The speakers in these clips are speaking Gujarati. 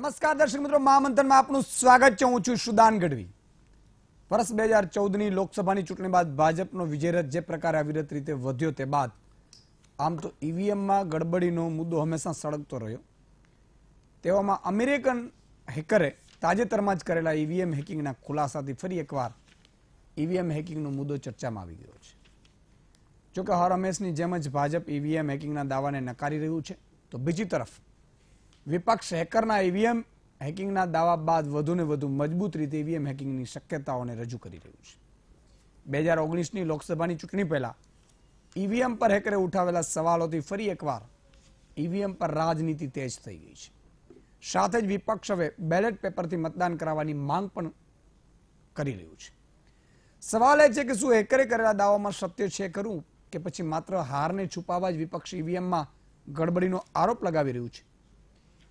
નમસ્કાર દર્શક મિત્રો, મહામંથનમાં આપનું સ્વાગત છે। હું છું સુદાન ગઢવી। વર્ષ 2014ની લોકસભાની ચૂંટણી બાદ ભાજપનો વિજય રથ જે પ્રકારે અવિરત રીતે વધ્યો તે બાદ આમ તો ઈવીએમમાં ગડબડીનો મુદ્દો હંમેશા સળગતો રહ્યો। તેવામાં અમેરિકન હેકરે તાજેતરમાં જ કરેલા ઈવીએમ હેકિંગના ખુલાસાથી ફરી એકવાર ઈવીએમ હેકિંગનો મુદ્દો ચર્ચામાં આવી ગયો છે। જોકે હર હંમેશની જેમ જ ભાજપ ઈવીએમ હેકિંગના દાવાને નકારી રહ્યું છે, તો બીજી તરફ વિપક્ષ હેકરના ઈવીએમ હેકિંગના દાવા બાદ વધુને વધુ મજબૂત રીતે ઈવીએમ હેકિંગની શક્યતાઓને રજૂ કરી રહ્યું છે। 2019ની લોકસભાની ચૂંટણી પહેલા ઈવીએમ પર હેકરે ઉઠાવેલા સવાલોથી ફરી એકવાર ઈવીએમ પર રાજનીતિ તેજ થઈ ગઈ છે। સાથે જ વિપક્ષ હવે બેલેટ પેપરથી મતદાન કરાવવાની માંગ પણ કરી રહ્યું છે। સવાલ એ છે કે શું હેકરે કરેલા દાવામાં સત્ય છે ખરું, કે પછી માત્ર હારને છુપાવવા જ વિપક્ષ ઈવીએમમાં ગડબડીનો આરોપ લગાવી રહ્યું છે?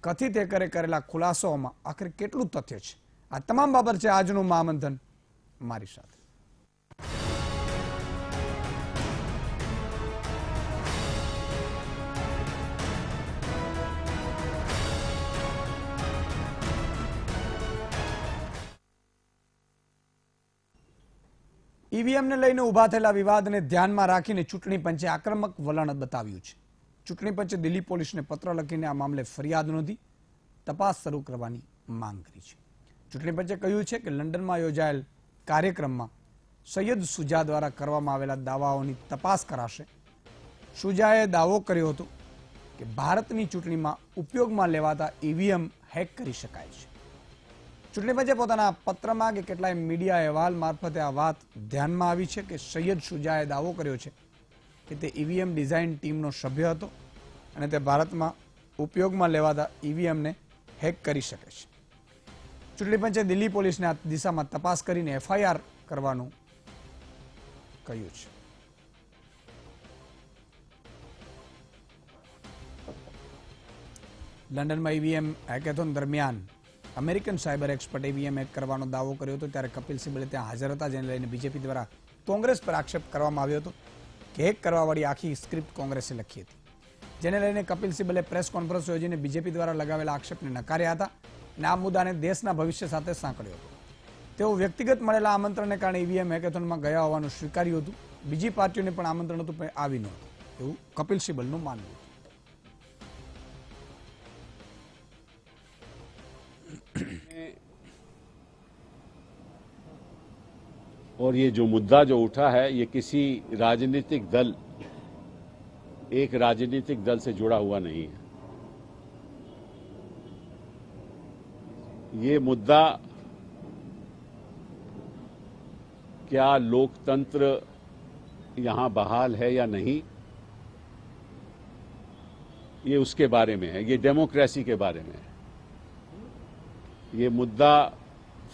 કથિત હેકરે કરેલા ખુલાસાઓમાં આખરે કેટલું તથ્ય છે? આ તમામ બાબત છે આજનું મહામંથન મારી સાથે। ઈવીએમને લઈને ઉભા થયેલા વિવાદને ધ્યાનમાં રાખીને ચૂંટણી પંચે આક્રમક વલણ બતાવ્યું છે। ચૂંટણી પંચે દિલ્હી પોલીસને પત્ર લખીને આ મામલે ફરિયાદ નોંધી તપાસ શરૂ કરવાની માંગ કરી છે। ચૂંટણી પંચે કહ્યું છે કે લંડનમાં યોજાયેલ કાર્યક્રમમાં સૈયદ શુજા દ્વારા કરવામાં આવેલા દાવાઓની તપાસ કરાશે। શુજાએ દાવો કર્યો હતો કે ભારતની ચૂંટણીમાં ઉપયોગમાં લેવાતા ઈવીએમ હેક કરી શકાય છે। ચૂંટણી પંચે પોતાના પત્રમાં કે કેટલાય મીડિયા અહેવાલ મારફતે આ વાત ધ્યાનમાં આવી છે કે સૈયદ શુજાએ દાવો કર્યો છે કે તે ઈવીએમ ડિઝાઇન ટીમનો સભ્ય હતો અને તે ભારતમાં ઉપયોગમાં લેવાતા ઈવીએમને હેક કરી શકે છે। ચૂંટણી પંચે દિલ્હી પોલીસને આ દિશામાં તપાસ કરીને એફઆઈઆર કરવાનું કહ્યું છે। લંડનમાં ઈવીએમ હેકેથોન દરમિયાન American cyber expert EVM hack કરવાનો દાવો કર્યો હતો, ત્યારે કપિલ સિબ્બલે ત્યાં હાજર હતા, જેને લઈને બીજેપી દ્વારા કોંગ્રેસ પર આક્ષેપ કરવામાં આવ્યો હતો કે હેક કરવાવાળી આખી સ્ક્રિપ્ટ કોંગ્રેસે લખી હતી, જેને લઈને કપિલ સિબ્બલે પ્રેસ કોન્ફરન્સ યોજીને બીજેપી દ્વારા લગાવેલા આક્ષેપને નકાર્યા હતા અને આ મુદ્દાને દેશના ભવિષ્ય સાથે સાંકળ્યો હતો। તેઓ વ્યક્તિગત મળેલા આમંત્રણને કારણે ઈવીએમ હેકેથોનમાં ગયા હોવાનું સ્વીકાર્યું હતું। બીજી પાર્ટીઓને પણ આમંત્રણ હતું પણ આવી નહોતું, એવું કપિલ સિબ્બલનું માનવું હતું। और ये जो मुद्दा जो उठा है, ये किसी राजनीतिक दल, एक राजनीतिक दल से जुड़ा हुआ नहीं है। ये मुद्दा क्या लोकतंत्र यहां बहाल है या नहीं, ये उसके बारे में है। ये डेमोक्रेसी के बारे में है। ये मुद्दा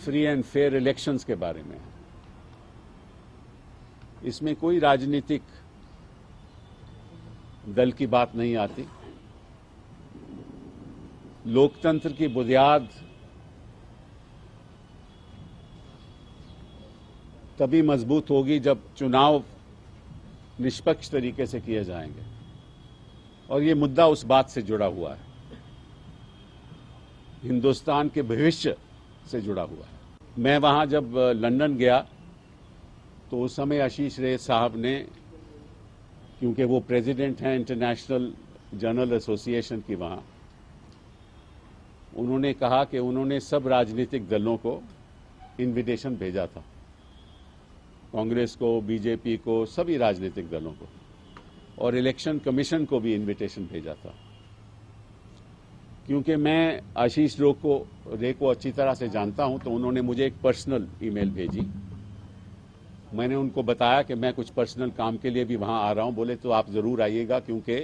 फ्री एंड फेयर इलेक्शंस के बारे में है। इसमें कोई राजनीतिक दल की बात नहीं आती। लोकतंत्र की बुनियाद तभी मजबूत होगी जब चुनाव निष्पक्ष तरीके से किए जाएंगे, और ये मुद्दा उस बात से जुड़ा हुआ है, हिंदुस्तान के भविष्य से जुड़ा हुआ है। मैं वहां जब लंदन गया तो उस समय आशीष रेय साहब ने, क्योंकि वो प्रेसिडेंट हैं इंटरनेशनल जर्नल एसोसिएशन की, वहां उन्होंने कहा कि उन्होंने सब राजनीतिक दलों को इनविटेशन भेजा था, कांग्रेस को, बीजेपी को, सभी राजनीतिक दलों को, और इलेक्शन कमीशन को भी इनविटेशन भेजा था। क्योंकि मैं आशीष रे को अच्छी तरह से जानता हूं, तो उन्होंने मुझे एक पर्सनल ईमेल भेजी। मैंने उनको बताया कि मैं कुछ पर्सनल काम के लिए भी वहां आ रहा हूं। बोले तो आप जरूर आइएगा, क्योंकि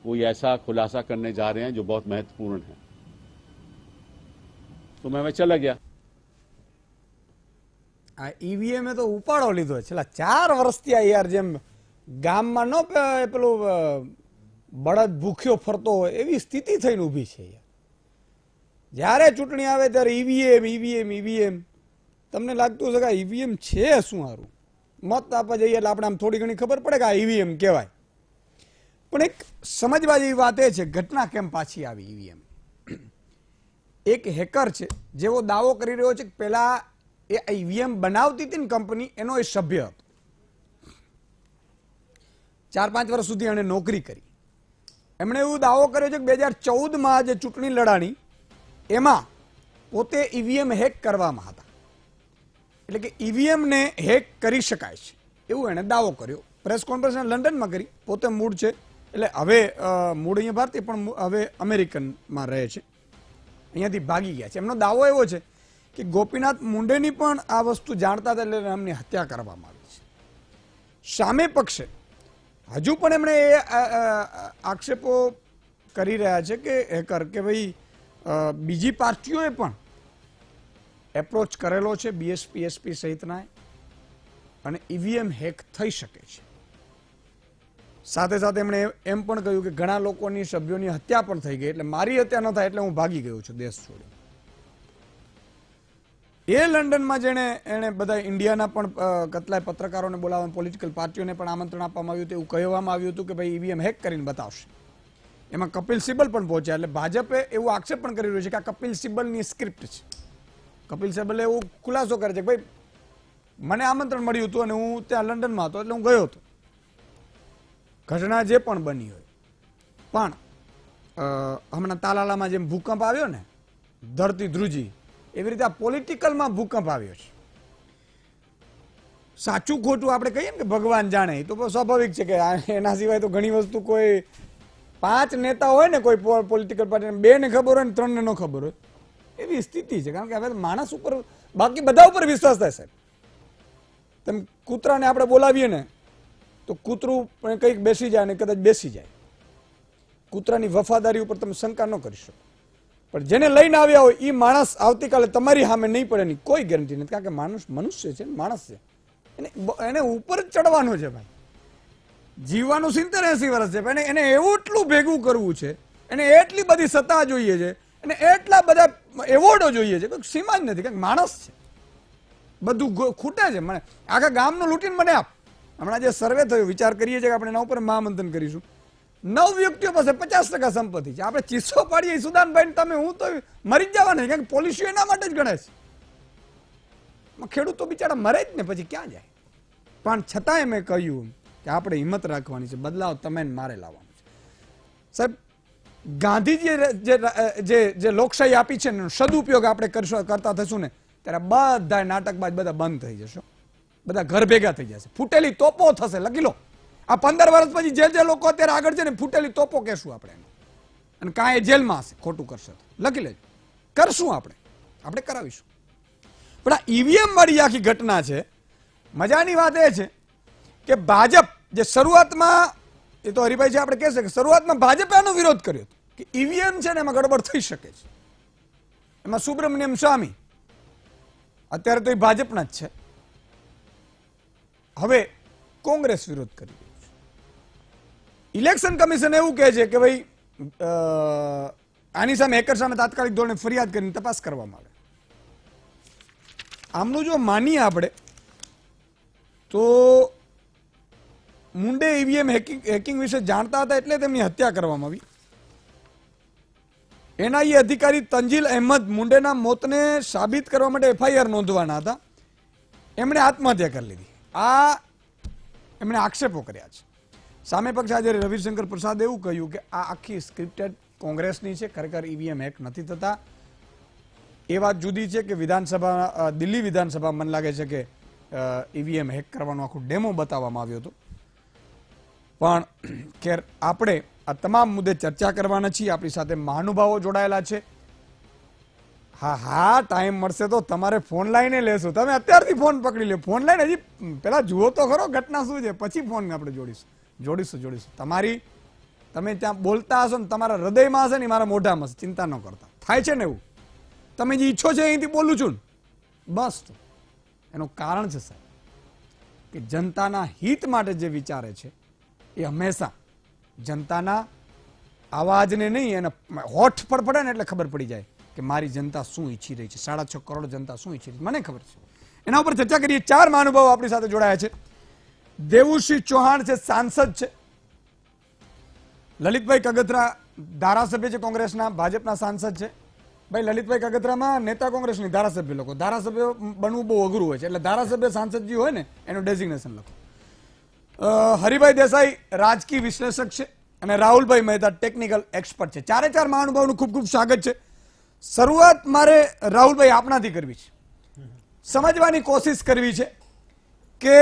कोई ऐसा खुलासा करने जा रहे हैं जो बहुत महत्वपूर्ण है। तो मैं चला गया। આ ઈવીએમ તો ઉપાડો લીધો છેલ્લા 4 વર્ષથી યાર, જેમ ગામમાં ન પેલું બળદ ભૂખ્યો ફરતો હોય એવી સ્થિતિ થઈને ઊભી છે યાર। જ્યારે ચૂંટણી આવે ત્યારે ઈવીએમ ઈવીએમ ઈવીએમ। તમને લાગતું હશે કે ઈવીએમ છે શું? સારું મત આપવા જઈએ એટલે આપણે આમ થોડી ઘણી ખબર પડે કે આ ઈવીએમ કહેવાય, પણ એક સમજવા જેવી વાત એ છે ઘટના કેમ પાછી આવી ઈવીએમ। એક હેકર છે જેવો દાવો કરી રહ્યો છે કે પેલા એ ઈવીએમ બનાવતી હતી ને કંપની, એનો એ સભ્ય હતો. 4-5 વર્ષ સુધી એણે નોકરી કરી. એમણે એવું દાવો કર્યો છે કે 2014માં જે ચૂંટણી લડાણી એમાં પોતે ઈવીએમ હેક કરવામાં હતા, એટલે કે ઈવીએમ ને હેક કરી શકાય છે એવું એણે દાવો કર્યો. પ્રેસ કોન્ફરન્સ લંડનમાં કરી. પોતે મૂળ છે એટલે હવે મૂળ અહીંયા ભારતીય પણ હવે અમેરિકનમાં રહે છે, અહીંયાથી ભાગી ગયા છે. એમનો દાવો એવો છે કે ગોપીનાથ મુંડેની પણ આ વસ્તુ જાણતા હતા એટલે એમની હત્યા કરવામાં આવી છે. સામે પક્ષે હજુ પણ એમણે એ આક્ષેપો કરી રહ્યા છે કે હેકર કે ભાઈ બીજી પાર્ટીઓએ પણ એપ્રોચ કરેલો છે બીએસપી એસપી સહિતના, અને ઈવીએમ હેક થઈ શકે છે. સાથે સાથે એમણે એમ પણ કહ્યું કે ઘણા લોકોની સભ્યોની હત્યા પણ થઈ ગઈ, એટલે મારી હત્યા ન થાય એટલે હું ભાગી ગયો છું દેશ છોડી. એ લંડનમાં એણે બધા ઇન્ડિયાના પણ કેટલાય પત્રકારોને બોલાવવા, પોલિટિકલ પાર્ટીઓને પણ આમંત્રણ આપવામાં આવ્યું હતું. એવું કહેવામાં આવ્યું હતું કે ભાઈ ઈવીએમ હેક કરીને બતાવશે. એમાં કપિલ સિબ્બલ પણ પહોંચ્યા. એટલે ભાજપે એવું આક્ષેપ પણ કરી રહ્યું છે કે આ કપિલ સિબ્બલની સ્ક્રિપ્ટ છે. કપિલ સિબ્બલે એવું ખુલાસો કરે છે કે ભાઈ મને આમંત્રણ મળ્યું હતું અને હું ત્યાં લંડનમાં હતો એટલે હું ગયો હતો. ઘટના જે પણ બની હોય, પણ હમણાં તાલાલામાં જેમ ભૂકંપ આવ્યો ને, ધરતી ધ્રુજી, એવી રીતે આ પોલિટિકલમાં ભૂકંપ આવ્યો છે. સાચું ખોટું આપણે કહીએ ને કે ભગવાન જાણે, તો સ્વાભાવિક છે કે એના સિવાય તો ઘણી વસ્તુ કોઈ 5 નેતા હોય ને કોઈ પોલિટિકલ પાર્ટી, 2 ને ખબર હોય ને 3 ને ન ખબર હોય, એવી સ્થિતિ છે. કારણ કે હવે માણસ ઉપર બાકી બધા ઉપર વિશ્વાસ થાય સાહેબ. તેમ કૂતરાને આપણે બોલાવીએ ને તો કૂતરું કંઈક બેસી જાય ને કદાચ બેસી જાય. કૂતરાની વફાદારી ઉપર તમે શંકા ન કરી શકો. પણ જેને લઈને આવ્યા હોય એ માણસ આવતીકાલે તમારી સામે નહીં પડે એની કોઈ ગેરંટી નથી. કારણ કે માણસ મનુષ્ય છે, માણસ છે, એને ઉપર જ ચડવાનું છે ભાઈ. જીવવાનું 70-80 વર્ષ છે, એને એવું એટલું ભેગું કરવું છે, એને એટલી બધી સત્તા જોઈએ છે, એને એટલા બધા એવોર્ડો જોઈએ છે, કોઈ સીમા જ નથી. કારણ કે માણસ છે, બધું ખૂટે છે. મને આખા ગામનું લૂંટીને મને આપ. હમણાં જે સર્વે થયો, વિચાર કરીએ છીએ કે આપણે એના ઉપર મહામંથન કરીશું. 9 વ્યક્તિઓ પાસે 50% સંપત્તિ છે. આપણે ચીસો પાડીએ સુદાનભાઈ તમે, હું તો મરી જ જવાના. કારણ કે પોલિસીઓ એના માટે જ ગણે છે. ખેડૂતો બિચારા મરે જ ને પછી ક્યાં જાય. પણ છતાંય મેં કહ્યું કે આપણે હિંમત રાખવાની છે, બદલાવ તમે મારે લાવવાનો છે. સાહેબ, ગાંધીજીએ જે લોકશાહી આપી છે ને સદુપયોગ આપણે કરતા થશું ને ત્યારે બધા નાટકબાજ બધા બંધ થઈ જશે, બધા ઘર ભેગા થઈ જશે, ફૂટેલી તોપો થશે. લખી લો, આ 15 વર્ષ પછી જે લોકો અત્યારે આગળ છે ને ફૂટેલી તોપો કહેશું આપણે એને. અને કાંઈ જેલમાં હશે ખોટું કરશે તો લખી લેજો. કરશું આપણે કરાવીશું. પણ આ ઈવીએમ વાળી આખી ઘટના છે. મજાની વાત એ છે કે ભાજપ જે શરૂઆતમાં, એ તો હરિભાઈ છે આપણે કહેશે કે શરૂઆતમાં ભાજપે આનો વિરોધ કર્યો હતો કે ઈવીએમ છે ને એમાં ગડબડ થઈ શકે છે. એમાં સુબ્રમણ્યમ સ્વામી અત્યારે તો એ ભાજપના જ છે. હવે કોંગ્રેસ વિરોધ કરી રહ્યું છે. ઇલેક્શન કમિશન એવું કહે છે કે ભાઈ આની સામે હેકર સામે તાત્કાલિક ધોરણે ફરિયાદ કરીને તપાસ કરવામાં આવે. આમનું જો માનીએ આપણે તો મુંડે ઈવીએમ હેકિંગ વિશે જાણતા હતા એટલે તેમની હત્યા કરવામાં આવી. એનઆઈએ અધિકારી તંજીલ અહેમદ મુંડેના મોતને સાબિત કરવા માટે એફઆઈઆર નોંધવાના હતા. એમણે આત્મહત્યા કરી લીધી. આ એમણે આક્ષેપો કર્યા છે. સામે પક્ષ આજે રવિશંકર પ્રસાદે એવું કહ્યું કે આ આખી સ્ક્રિપ્ટેડ કોંગ્રેસની છે, ખરેખર ઈવીએમ હેક નથી થતા. એ વાત જુદી છે કે વિધાનસભા, દિલ્હી વિધાનસભા મને લાગે છે કે ઈવીએમ હેક કરવાનો આખું ડેમો બતાવવામાં આવ્યો હતો. પણ ખેર, આપણે આ તમામ મુદ્દે ચર્ચા કરવાના છીએ. આપણી સાથે મહાનુભાવો જોડાયેલા છે. હા, ટાઈમ મળશે તો તમારે ફોન લાઈને લેશું. તમે અત્યારથી ફોન પકડી લો. ફોન લાઈને હજી પેલા જુઓ તો ખરો ઘટના શું છે, પછી ફોન આપણે જોડીશું. તમે ત્યાં બોલતા હશો ને તમારા હૃદયમાં હશે ને મારા મોઢામાં હશે. ચિંતા ન કરતા. થાય છે ને એવું. તમે જે ઈચ્છો છો અહીંથી બોલું છું બસ. તો એનું કારણ છે સાહેબ કે જનતાના હિત માટે જે વિચારે છે એ હંમેશા જનતાના અવાજને નહીં, એને હોઠ પર પડે ને એટલે ખબર પડી જાય કે મારી જનતા શું ઈચ્છી રહી છે, 6.5 કરોડ જનતા શું ઈચ્છી રહી છે, મને ખબર છે. એના ઉપર ચર્ચા કરીએ. 4 મહાનુભાવો આપણી સાથે જોડાયા છે. દેવુસિંહ ચૌહાણ છે, સાંસદ છે. લલિતભાઈ કગથરા ધારાસભ્ય છે, કોંગ્રેસના, ભાજપના સાંસદ છે. ભાઈ લલિતભાઈ કાગતરામાં નેતા કોંગ્રેસની ધારાસભ્ય લોકો, ધારાસભ્ય બનવું બહુ અઘરું હોય છે, એટલે ધારાસભ્ય સાંસદ જે હોય ને એનું ડેઝિગ્નેશન લખો. હરિભાઈ દેસાઈ રાજકીય વિશ્લેષક છે અને રાહુલભાઈ મહેતા ટેકનિકલ એક્સપર્ટ છે. ચારે ચાર મહાનુભાવનું ખૂબ ખૂબ સ્વાગત છે. શરૂઆત મારે રાહુલભાઈ આપનાથી કરવી છે. સમજવાની કોશિશ કરવી છે કે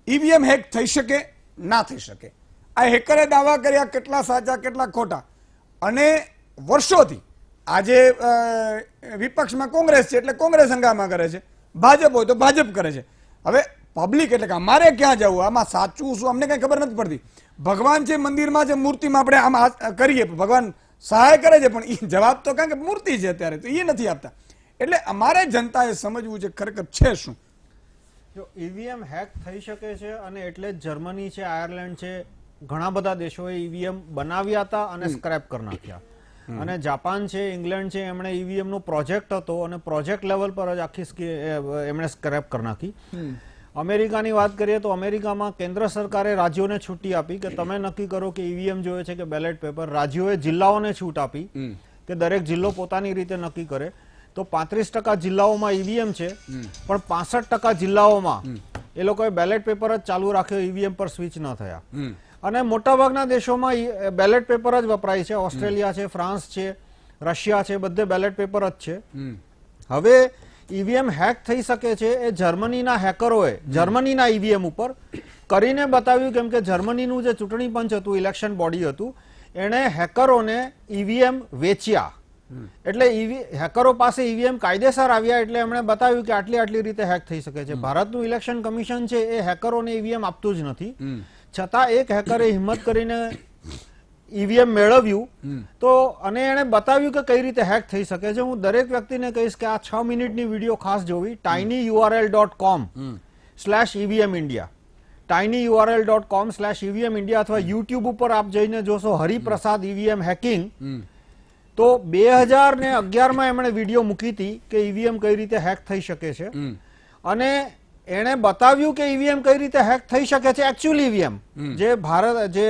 ઈવીએમ હેક થઈ શકે ના થઈ શકે. આ હેકરે દાવા કર્યા કેટલા સાચા કેટલા ખોટા, અને વર્ષોથી આજે વિપક્ષમાં કોંગ્રેસ છે એટલે કોંગ્રેસ હંગામા કરે છે, ભાજપ હોય તો ભાજપ કરે છે. હવે પબ્લિક એટલે કે અમારે ક્યાં જવું, આમાં સાચું શું અમને કઈ ખબર નથી પડતી. ભગવાન છે મંદિરમાં છે, મૂર્તિમાં આપણે આમ કરીએ, ભગવાન સહાય કરે છે, પણ એ જવાબ તો કારણ કે મૂર્તિ છે અત્યારે તો એ નથી આપતા. એટલે અમારે જનતાએ સમજવું છે ખરેખર છે શું. જો ઈવીએમ હેક થઈ શકે છે અને એટલે જ જર્મની છે, આયર્લેન્ડ છે, ઘણા બધા દેશોએ ઈવીએમ બનાવ્યા હતા અને સ્ક્રેપ કરી નાખ્યા. અને જાપાન છે, ઇંગ્લેન્ડ છે, એમણે ઈવીએમ નો પ્રોજેક્ટ હતો અને પ્રોજેક્ટ લેવલ પર જ આખી એમણે સ્ક્રેપ કરી નાખી. અમેરિકાની વાત કરીએ તો અમેરિકામાં કેન્દ્ર સરકારે રાજ્યોને છૂટી આપી કે તમે નક્કી કરો કે ઈવીએમ જોઈએ છે કે બેલેટ પેપર. રાજ્યોએ જિલ્લાઓને છૂટ આપી કે દરેક જિલ્લો પોતાની રીતે નક્કી કરે. તો 35% જિલ્લાઓમાં ઈવીએમ છે, પણ 65% જિલ્લાઓમાં એ લોકોએ બેલેટ પેપર જ ચાલુ રાખ્યો, ઈવીએમ પર સ્વિચ ન થયા. અને મોટાભાગના દેશોમાં બેલેટ પેપર જ વપરાય છે. ઓસ્ટ્રેલિયા છે, ફ્રાન્સ છે, રશિયા છે, બધે બેલેટ પેપર જ છે. હવે ઈવીએમ હેક થઈ શકે છે એ જર્મનીના હેકરોએ જર્મનીના ઈવીએમ ઉપર કરીને બતાવ્યું, કેમ કે જર્મનીનું જે ચૂંટણી પંચ હતું, ઇલેક્શન બોડી હતું, એણે હેકરોને ઈવીએમ વેચ્યા. એટલે હેકરો પાસે ઈવીએમ કાયદેસર આવ્યા, એટલે એમણે બતાવ્યું કે આટલી આટલી રીતે હેક થઈ શકે છે. ભારતનું ઇલેક્શન કમિશન છે એ હેકરોને ઈવીએમ આપતું જ નથી, છતાં એક હેકરે હિંમત કરીને ઈવીએમ મેળવ્યું તો, અને એણે બતાવ્યું કે કઈ રીતે હેક થઈ શકે છે. હું દરેક વ્યક્તિને કહીશ કે આ 6 મિનિટની વિડીયો ખાસ જોવી. tinyurl.com/EVM India, tinyurl.com/EVM India, અથવા યુટ્યુબ ઉપર આપ જઈને જોશો હરિપ્રસાદ ઈવીએમ હેકિંગ, તો 2011માં એમણે વિડીયો મૂકી હતી કે ઈવીએમ કઈ રીતે હેક થઈ શકે છે. અને એણે બતાવ્યું કે ઈવીએમ કઈ રીતે હેક થઈ શકે છે. એકચ્યુઅલી ઈવીએમ જે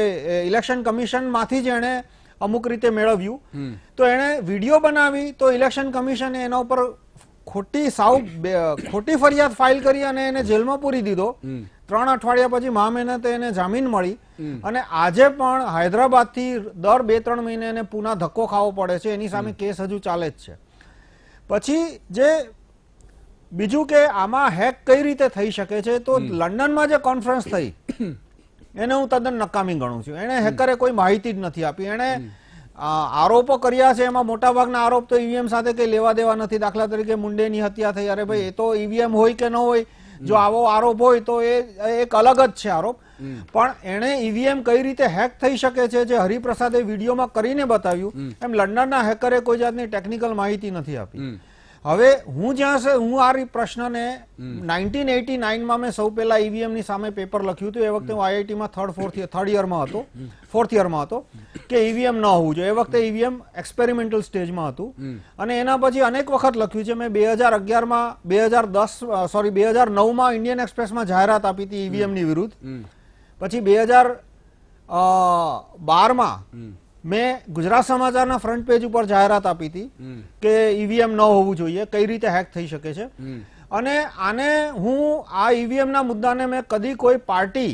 ઇલેક્શન કમિશન માંથી જ એણે અમુક રીતે મેળવ્યું, તો એણે વિડીયો બનાવી, તો ઇલેક્શન કમિશને એના ઉપર ખોટી ફરિયાદ ફાઇલ કરી અને એને જેલમાં પૂરી દીધો. 3 અઠવાડિયા પછી મહામહેનતે એને જામીન મળી. અને આજે પણ હૈદરાબાદથી દર 2-3 મહિને એને પુના ધક્કો ખાવો પડે છે, એની સામે કેસ હજુ ચાલે જ છે. પછી જે બીજું કે આમાં હેક કઈ રીતે થઈ શકે છે, તો લંડનમાં જે કોન્ફરન્સ થઈ એને હું તદ્દન નકામી ગણું છું. એને હેકરે કોઈ માહિતી જ નથી આપી. એને આરોપો કર્યા છે, એમાં મોટાભાગના આરોપ તો ઈવીએમ સાથે કઈ લેવા દેવા નથી. દાખલા તરીકે મુંડેની હત્યા થઈ, અરે ભાઈ એ તો ઈવીએમ હોય કે ન હોય, જો આવો આરોપ હોય તો એ એક અલગ જ છે આરોપ. પણ એને ઈવીએમ કઈ રીતે હેક થઈ શકે છે જે હરિપ્રસાદે વિડીયોમાં કરીને બતાવ્યું, એમ લંડનના હેકરે કોઈ જાતની ટેકનિકલ માહિતી નથી આપી. હવે હું આ પ્રશ્નને 1989માં મેં સૌ પહેલા ઈવીએમ ની સામે પેપર લખ્યું હતું. એ વખતે હું આઈઆઈટીમાં ફોર્થ યરમાં હતો કે ઈવીએમ ન હોવું જોઈએ. એ વખતે ઈવીએમ એક્સપેરિમેન્ટલ સ્ટેજમાં હતું. અને એના પછી અનેક વખત લખ્યું છે. મેં 2009માં ઇન્ડિયન એક્સપ્રેસમાં જાહેરાત આપી હતી ઈવીએમ ની વિરુદ્ધ. પછી 2012માં મેં ગુજરાત સમાચારના ફ્રન્ટ પેજ ઉપર જાહેરાત આપી હતી કે ઈવીએમ ન હોવું જોઈએ, કઈ રીતે હેક થઈ શકે છે. અને આને હું આ ઈવીએમ ના મુદ્દાને મેં કદી કોઈ પાર્ટી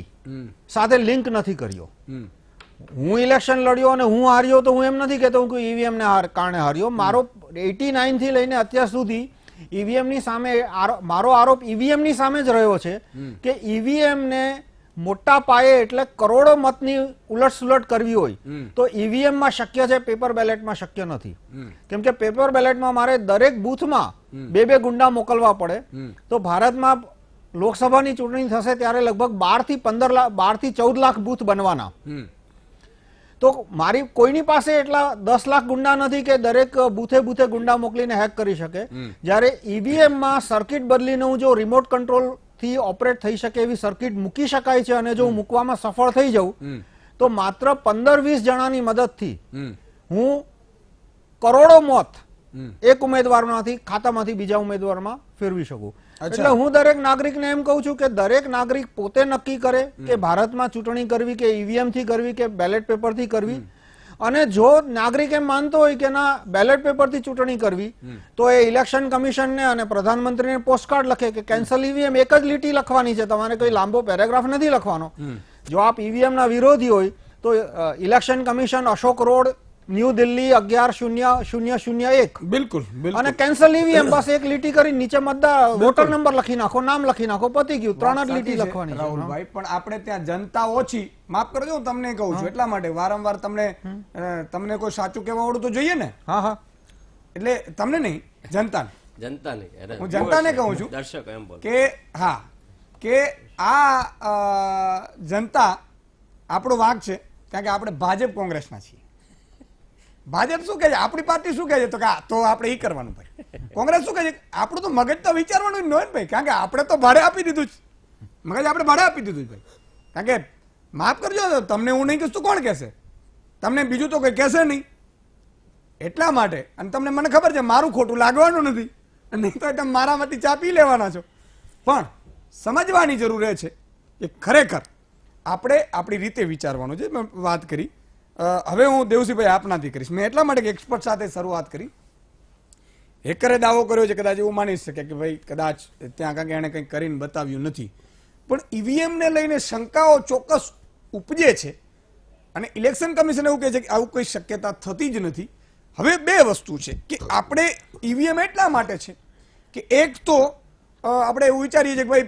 સાથે લિંક નથી કર્યો. હું ઇલેક્શન લડ્યો અને હું હાર્યો તો હું એમ નથી કહેતો હું ઈવીએમ ને કારણે હાર્યો. મારો 89 થી લઈને અત્યાર સુધી ઈવીએમ ની સામે મારો આરોપ ઈવીએમ ની સામે જ રહ્યો છે કે ઈવીએમ ને મોટા પાયે એટલે કરોડો મતની ઉલટસુલટ કરવી હોય તો ઈવીએમ માં શક્ય છે, પેપર બેલેટમાં શક્ય નથી. કેમ કે પેપર બેલેટમાં મારે દરેક બૂથમાં 2 ગુંડા મોકલવા પડે. તો ભારતમાં લોકસભાની ચૂંટણી થશે ત્યારે લગભગ 12 થી 14 લાખ બૂથ બનવાના. તો મારી કોઈની પાસે એટલા 10 લાખ ગુંડા નથી કે દરેક બૂથે ગુંડા મોકલીને હેક કરી શકે. જ્યારે ઈવીએમ માં સર્કિટ બદલીને હું જો રિમોટ કંટ્રોલ થી ઓપરેટ થઈ શકે એવી સર્કિટ મૂકી શકાય છે, અને જો મૂકવામાં સફળ થઈ જાઉં તો માત્ર 15-20 જણાની મદદથી હું કરોડો મત એક ઉમેદવારમાંથી ખાતામાંથી બીજા ઉમેદવારમાં ફેરવી શકું. એટલે હું દરેક નાગરિકને એમ કહું છું કે દરેક નાગરિક પોતે નક્કી કરે કે ભારતમાં ચૂંટણી કરવી કે ઈવીએમ થી કરવી કે બેલેટ પેપર થી કરવી. અને જો નાગરિક એમ માનતો હોય કે ના બેલેટ પેપરથી ચૂંટણી કરવી તો એ ઇલેક્શન કમિશનને અને પ્રધાનમંત્રીને પોસ્ટકાર્ડ લખે કે કેન્સલ ઈવીએમ, એક જ લીટી લખવાની છે, તમારે કોઈ લાંબો પેરેગ્રાફ નથી લખવાનો. જો આપ ઈવીએમ ના વિરોધી હોય તો election commission, Ashok road, new Delhi 110001, બિલકુલ અને કેન્સલ ઈવીએમ બસ એક લીટી કરી નીચે મતદાર વોટર નંબર લખી નાખો, નામ લખી નાખો, પતી ગયું. 3 જ લીટી લખવાની છે. રાહુલભાઈ, પણ આપણે ત્યાં જનતા ઓછી, માફ કરજો હું તમને કહું છું એટલા માટે વારંવાર તમને કોઈ સાચું કહેવા વાળું તો જોઈએ ને. હા હા, એટલે તમને નહીં, જનતાને હું જનતાને કહું છું દર્શક એમ બોલ કે હા, કે આ જનતા આપણો વાંક છે, કારણ કે આપણે ભાજપ કોંગ્રેસના છીએ. ભાજપ શું કહે છે, આપણી પાર્ટી શું કહે છે, તો કે તો આપણે ઈ કરવાનું ભાઈ. કોંગ્રેસ શું કહે છે, આપણું તો મગજ તો વિચારવાનું જ ન હોય ને ભાઈ, કારણ કે આપણે તો ભાડે આપી દીધું જ, મગજ આપણે ભાડે આપી દીધું જ ભાઈ. કારણ કે માફ કરજો, તમને હું નહીં કહીશ તો કોણ કહેશે, તમને બીજું તો કોઈ કહેશે નહીં. એટલા માટે, અને તમને મને ખબર છે મારું ખોટું લાગવાનું નથી, નહીં તો તમે મારામાંથી ચા પી લેવાના છો. પણ સમજવાની જરૂર એ છે કે ખરેખર આપણે આપણી રીતે વિચારવાનું છે. મેં વાત કરી, હવે હું દેવસિંહભાઈ આપનાથી કરીશ. મેં એટલા માટે એક્સપર્ટ સાથે શરૂઆત કરી. હેકરે દાવો કર્યો છે, કદાચ એવું માની શકે કે ભાઈ કદાચ ત્યાં કાંઈ એણે કંઈ કરીને બતાવ્યું નથી, પણ ઈવીએમને લઈને શંકાઓ ચોક્કસ ઉપજે છે અને ઇલેક્શન કમિશન એવું કહે છે કે આવું કોઈ શક્યતા થતી જ નથી. હવે બે વસ્તુ છે કે આપણે ઈવીએમ એટલા માટે છે કે એક તો આપણે એવું વિચારીએ છીએ કે ભાઈ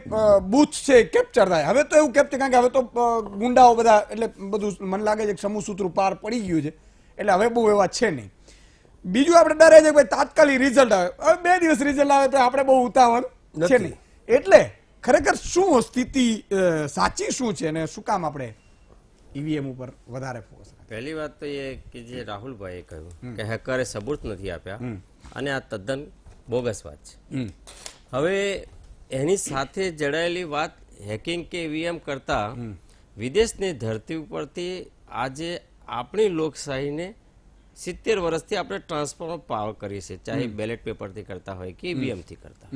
બૂથ છે કેપ્ચર થાય. હવે તો એવું કેપ્ચર, કારણ કે હવે તો ગુંડાઓ બધા, એટલે બધું મને લાગે છે કે સમૂહ સૂત્ર પાર પડી ગયું છે, એટલે હવે બહુ એવા છે નહીં. બીજું આપણે ડરે છે કે ભાઈ તાત્કાલિક રિઝલ્ટ આવે, હવે 2 દિવસ રિઝલ્ટ આવે તો આપણે બહુ ઉતાવળ છે નહીં. એટલે ખરેખર શું સ્થિતિ સાચી શું છે અને શું કામ આપણે ઈવીએમ ઉપર વધારે ફોકસ? પહેલી વાત તો એ કે જે રાહુલભાઈએ કહ્યું કે હેકરે સબૂત નથી આપ્યા, અને આ તદ્દન બોગસ વાત છે. હવે એની સાથે જડાયેલી વાત હેકિંગ કે ઈવીએમ કરતા વિદેશની ધરતી ઉપરથી આજે આપણી લોકશાહીને 70 વર્ષથી આપણે ટ્રાન્સફર પાવર કરીએ છીએ, ચાહે બેલેટ પેપરથી કરતા હોય કે ઈવીએમથી કરતા.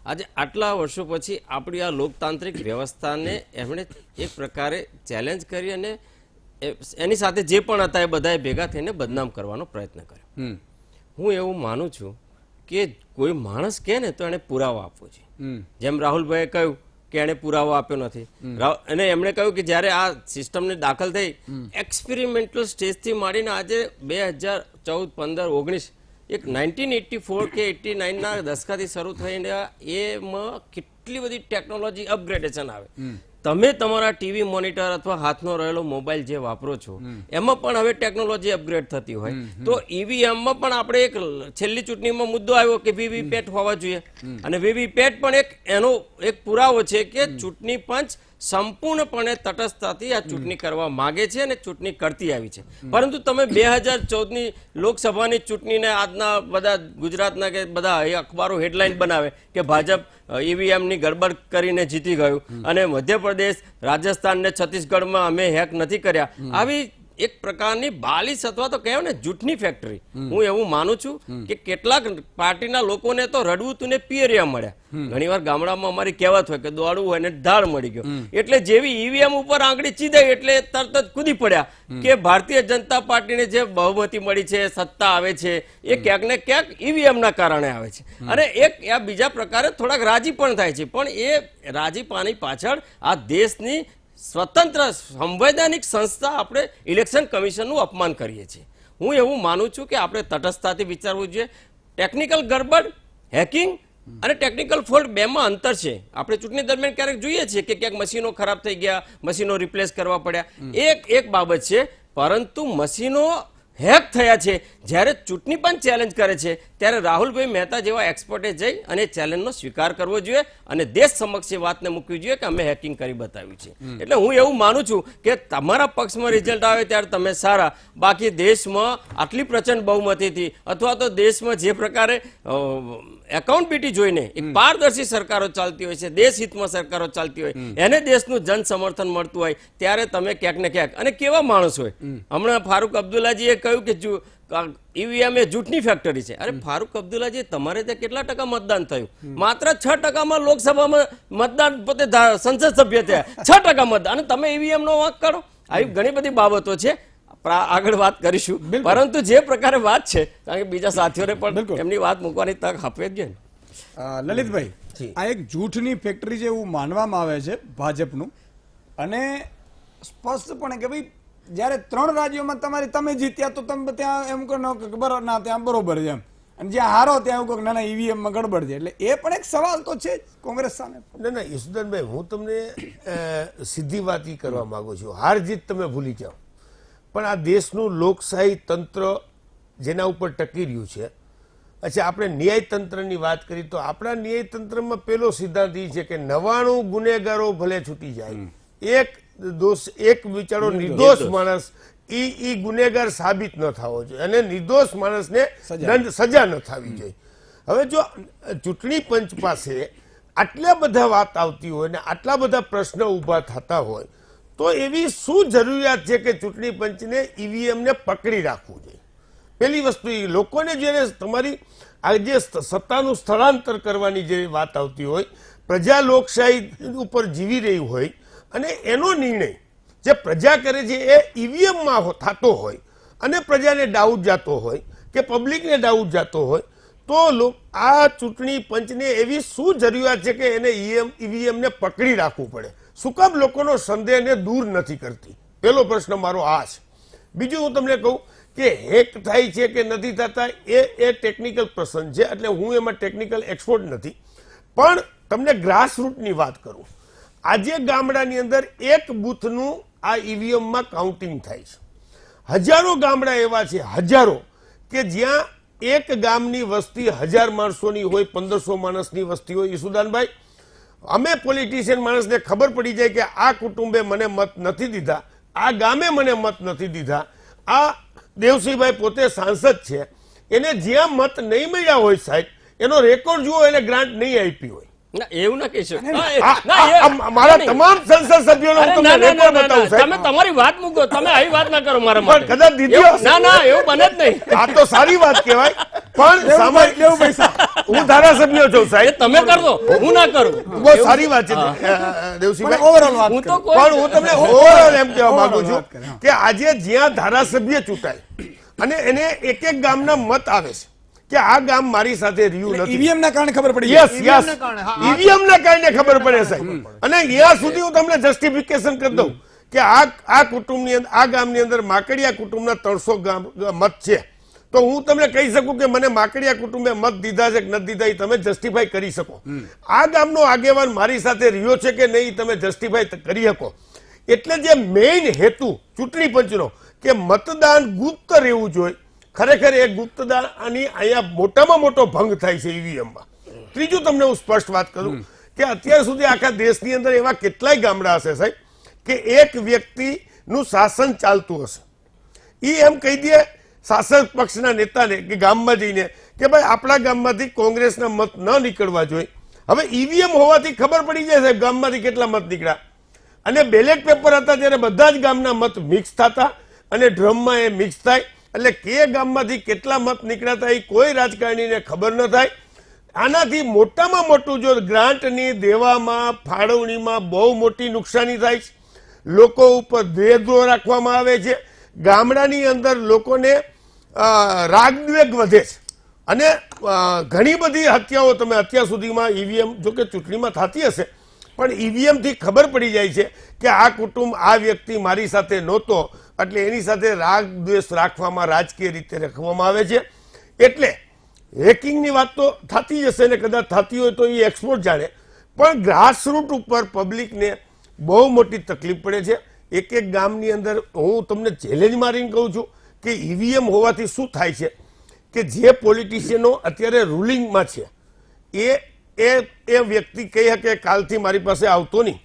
આજે આટલા વર્ષો પછી આપણી આ લોકતાંત્રિક વ્યવસ્થાને એમણે એક પ્રકારે ચેલેન્જ કરી અને એની સાથે જે પણ હતા એ બધાએ ભેગા થઈને બદનામ કરવાનો પ્રયત્ન કર્યો. હું એવું માનું છું કે કોઈ માણસ કહે ને તો એને પુરાવો આપવો જોઈએ. જેમ રાહુલભાઈએ કહ્યું કે એને પુરાવો આપ્યો નથી, અને એમણે કહ્યું કે જ્યારે આ સિસ્ટમને દાખલ થઈ એક્સપેરિમેન્ટલ સ્ટેજથી માંડીને આજે 2014, 15, 19 એક 1984 કે 89 ના દશકાથી શરૂ થઈને એમાં કેટલી બધી ટેકનોલોજી અપગ્રેડેશન આવે. તમે તમારા ટીવી મોનિટર અથવા હાથનો રહેલો મોબાઈલ જે વાપરો છો એમાં પણ હવે ટેકનોલોજી અપગ્રેડ થતી હોય તો ઈવીએમમાં પણ આપણે એક છેલ્લી ચૂંટણીમાં મુદ્દો આવ્યો કે વીવીપેટ હોવા જોઈએ, અને વીવીપેટ પણ એક એનો એક પુરાવો છે કે ચૂંટણી પંચ સંપૂર્ણપણે તટસ્થતાથી આ ચૂંટણી કરવા માંગે છે અને ચૂંટણી કરતી આવી છે. પરંતુ તમે 2014ની લોકસભાની ચૂંટણીને આજના બધા ગુજરાતના કે બધા અખબારો હેડલાઇન બનાવે કે ભાજપ ઈવીએમની ગડબડ કરીને જીતી ગયું, અને મધ્યપ્રદેશ, રાજસ્થાન ને છત્તીસગઢમાં અમે હેક નથી કર્યા, આવી એક પ્રકારની બાલિશ અથવા તો કહેવાય ને જૂઠની ફેક્ટરી. હું એવું માનું છું કે કેટલાક પાર્ટીના લોકોને તો રડવું તું ને પિયરિયા મળ્યા. ઘણીવાર ગામડામાં અમારી કહેવત હોય કે દોડવું હોય ને ધાડ મળી ગયો, એટલે જેવી ઈવીએમ ઉપર આંગળી ચીદાઈ એટલે તરત જ કૂદી પડ્યા કે ભારતીય જનતા પાર્ટીને જે બહુમતી મળી છે, સત્તા આવે છે, એ ક્યાંક ને ક્યાંક ઈવીએમના કારણે આવે છે. અને એક આ બીજા પ્રકારે થોડાક રાજી પણ થાય છે, પણ એ રાજીપાની પાછળ આ દેશની સ્વતંત્ર સંવૈધાનિક સંસ્થા આપણે ઇલેક્શન કમિશનનું અપમાન કરીએ છીએ. હું એવું માનું છું કે આપણે તટસ્થતાથી વિચારવું જોઈએ. ટેકનિકલ ગડબડ, હેકિંગ અને ટેકનિકલ ફોલ્ટ બેમાં અંતર છે. આપણે ચૂંટણી દરમિયાન ક્યારેક જોઈએ છીએ કે ક્યાંક મશીનો ખરાબ થઈ ગયા, મશીનો રિપ્લેસ કરવા પડ્યા, એક બાબત છે. પરંતુ મશીનો હેક થયા છે જ્યારે ચૂંટણી પણ ચેલેન્જ કરે છે ત્યારે રાહુલભાઈ મહેતા જેવા એક્સપર્ટે જઈ અને ચેલેન્જનો સ્વીકાર કરવો જોઈએ અને દેશ સમક્ષ એ વાતને મૂકવી જોઈએ કે અમે હેકિંગ કરી બતાવ્યું છે. એટલે હું એવું માનું છું કે તમારા પક્ષમાં રિઝલ્ટ આવે ત્યારે તમે સારા, બાકી દેશમાં આટલી પ્રચંડ બહુમતીથી અથવા તો દેશમાં જે પ્રકારે એકાઉન્ટેબિલિટી જોઈને એક પારદર્શી સરકારો ચાલતી હોય છે, દેશ હિતમાં સરકારો ચાલતી હોય, એને દેશનું જન સમર્થન મળતું હોય ત્યારે તમે ક્યાંક ને ક્યાંક, અને કેવા માણસ હોય. હમણાં ફારૂક અબ્દુલ્લાજીએ કહ્યું કે ઈવીએમ એ જૂઠની ફેક્ટરી છે. અરે ફારૂક અબ્દુલ્લાજી, તમારે ત્યાં કેટલા ટકા મતદાન થયું? માત્ર 6% લોકસભામાં મતદાન, પોતે સંસદ સભ્ય થયા, 6% મતદાન, અને તમે ઈવીએમ નો વાંક કરો. આવી ઘણી બધી બાબતો છે. આગળ વાત કરીશું, પરંતુ જે પ્રકારે વાત છે, કારણ કે બીજા સાથીઓને પણ એમની વાત મૂકવાની તક આપે જ ને. લલિતભાઈ, આ એક જૂઠની ફેક્ટરી છે એવું માનવામાં આવે છે ભાજપનું, અને સ્પષ્ટપણે કે ભાઈ જ્યારે 3 રાજ્યોમાં તમે જીત્યા તો તમે ત્યાં એમ કહો કે બરાબર ના ત્યાં બરોબર છે એમ, અને જ્યાં હારો ત્યાં એવું કહો ના ના ઈવીએમ માં ગડબડ છે, એટલે એ પણ એક સવાલ તો છે કોંગ્રેસ સામે. ના યશુદાનભાઈ, હું તમને સીધી વાત ઈ કરવા માંગુ છું, હાર જીત તમે ભૂલી જાઓ, પણ આ દેશનું લોકશાહી તંત્ર જેના ઉપર ટકી રહ્યું છે. અચ્છા, આપણે ન્યાય તંત્રની વાત કરી તો આપણા ન્યાય તંત્રમાં પેલો સિદ્ધાંત એ છે કે 99 ગુનેગારો ભલે છૂટી જાય, એક બિચારો નિર્દોષ માણસ ઈ ગુનેગાર સાબિત ન થવો જોઈએ, અને નિર્દોષ માણસને સજા ન થવી જોઈએ. હવે જો ચૂંટણી પંચ પાસે આટલા બધા વાત આવતી હોય ને આટલા બધા પ્રશ્નો ઉભા થતા હોય તો એવી શું જરૂરિયાત છે કે ચૂંટણી પંચને ઈવીએમ ને પકડી રાખવું જોઈએ? પેલી વસ્તુ, લોકોને જયારે તમારી આ જે સત્તાનું સ્થળાંતર કરવાની જે વાત આવતી હોય, પ્રજા લોકશાહી ઉપર જીવી રહી હોય અને એનો નિર્ણય જે પ્રજા કરે છે એ ઈવીએમમાં થતો હોય અને પ્રજાને ડાઉટ જતો હોય કે પબ્લિકને ડાઉટ જતો હોય તો આ ચૂંટણી પંચને એવી શું જરૂરિયાત છે કે એને ઈવીએમ ને પકડી રાખવું પડે? શું કામ લોકોનો સંદેહને દૂર નથી કરતી? પેલો પ્રશ્ન મારો આ છે. બીજું હું તમને કહું કે હેક થાય છે કે નથી થતા એ ટેકનિકલ પ્રશ્ન છે, એટલે હું એમાં ટેકનિકલ એક્સપર્ટ નથી, પણ તમને ગ્રાસરૂટની વાત કરું. આજે ગામડાની અંદર એક બૂથનું આ ઈવીએમમાં કાઉન્ટિંગ થાય છે. હજારો ગામડા એવા છે, હજારો, કે જ્યાં એક ગામની વસ્તી 1000 માણસોની હોય, 1500 માણસની વસ્તી હોય. ઈસુદાનભાઈ, અમે પોલિટિશિયન માણસને ખબર પડી જાય કે આ કુટુંબે મને મત નથી દીધા, આ ગામે મને મત નથી દીધા, આ દેવસિંહભાઈ પોતે સાંસદ છે, એને જ્યાં મત નહીં મળ્યા હોય સાહેબ, એનો રેકોર્ડ જુઓ, એને ગ્રાન્ટ નહીં આપી હોય. એવું ના કહી શકો. મારા તમામ સંસદ સભ્યોનો હું તમને રેકોર્ડ બતાવું સાહેબ. તમે તમારી વાત મૂકો, તમે આવી વાત ના કરો મારા માટે. પણ કદાચ દીધી હશે. ના એવું બને જ નહીં. આ તો સારી વાત કહેવાય, પણ સામાન્ય હું ધારાસભ્ય છું સાહેબ. તમે કરજો, હું ના કરું. બહુ સારી વાત છે દેવસિંહભાઈ. હું તો પણ હું તમને ઓવરઓલ એમ કહેવા માંગુ છું કે આજે જ્યાં ધારાસભ્ય ચૂંટાય અને એને એક ગામના મત આવે છે કે આ ગામ મારી સાથે રહ્યું નથી, ઈવીએમ ના કારણે ખબર પડી. યસ ઈવીએમ ના કારણે ખબર પડે સાહેબ. અને અહીંયા સુધી હું તમને જસ્ટિફિકેશન કરી દઉં કે આ કુટુંબની અંદર, આ ગામની અંદર માકડિયા કુટુંબના 300 મત છે, તો હું તમને કહી શકું કે મને માકડિયા કુટુંબે મત દીધા છે કે નથી દીધા એ તમે જસ્ટિફાઈ કરી શકો. આ ગામનો આગેવાન મારી સાથે રહ્યો છે કે નહીં તમે જસ્ટિફાઈ કરી શકો. એટલે જે મેઇન હેતુ ચૂંટણી પંચનો કે મતદાન ગુપ્ત રહેવું જોઈએ, ખરેખર એ ગુપ્તદાન આની અહીંયા મોટામાં મોટો ભંગ થાય છે ઈવીએમમાં. ત્રીજું તમને હું સ્પષ્ટ વાત કરું કે અત્યાર સુધી આખા દેશની અંદર એવા કેટલાય ગામડા હશે સાહેબ કે એક વ્યક્તિનું શાસન ચાલતું હશે, એ એમ કહી દે શાસક પક્ષના નેતાને કે ગામમાં જઈને કે ભાઈ આપણા ગામમાંથી કોંગ્રેસના મત ન નીકળવા જોઈએ. હવે ઈવીએમ હોવાથી ખબર પડી જાય સાહેબ ગામમાંથી કેટલા મત નીકળ્યા, અને બેલેટ પેપર હતા ત્યારે બધા જ ગામના મત મિક્સ થતા અને ડ્રમમાં એ મિક્સ થાય, એટલે કે ગામમાંથી કેટલા મત નીકળ્યા હતા એ કોઈ રાજકારણીને ખબર ન થાય. આનાથી મોટામાં મોટું જો ગ્રાન્ટની દેવામાં ફાળવણીમાં બહુ મોટી નુકસાની થાય છે, લોકો ઉપર દ્વેષ રાખવામાં આવે છે, ગામડાની અંદર લોકોને રાગદ્વેગ વધે છે, અને ઘણી બધી હત્યાઓ તમે અત્યાર સુધીમાં ઈવીએમ, જો કે ચૂંટણીમાં થતી હશે પણ ઈવીએમ થી ખબર પડી જાય છે કે આ કુટુંબ, આ વ્યક્તિ મારી સાથે નહોતો, એટલે એની સાથે રાગ દ્વેષ રાખવામાં, રાજકીય રીતે રાખવામાં આવે છે. એટલે હેકિંગની વાત તો થતી જ હશે ને કદાચ થતી હોય તો એ એક્સપોર્ટ જાણે, પણ ગ્રાસરૂટ ઉપર પબ્લિકને બહુ મોટી તકલીફ પડે છે. એક ગામની અંદર હું તમને ચેલેન્જ મારીને કહું છું કે ઈવીએમ હોવાથી શું થાય છે કે જે પોલિટિશિયનો અત્યારે રૂલિંગમાં છે એ વ્યક્તિ કહી શકે કાલથી મારી પાસે આવતો નહીં,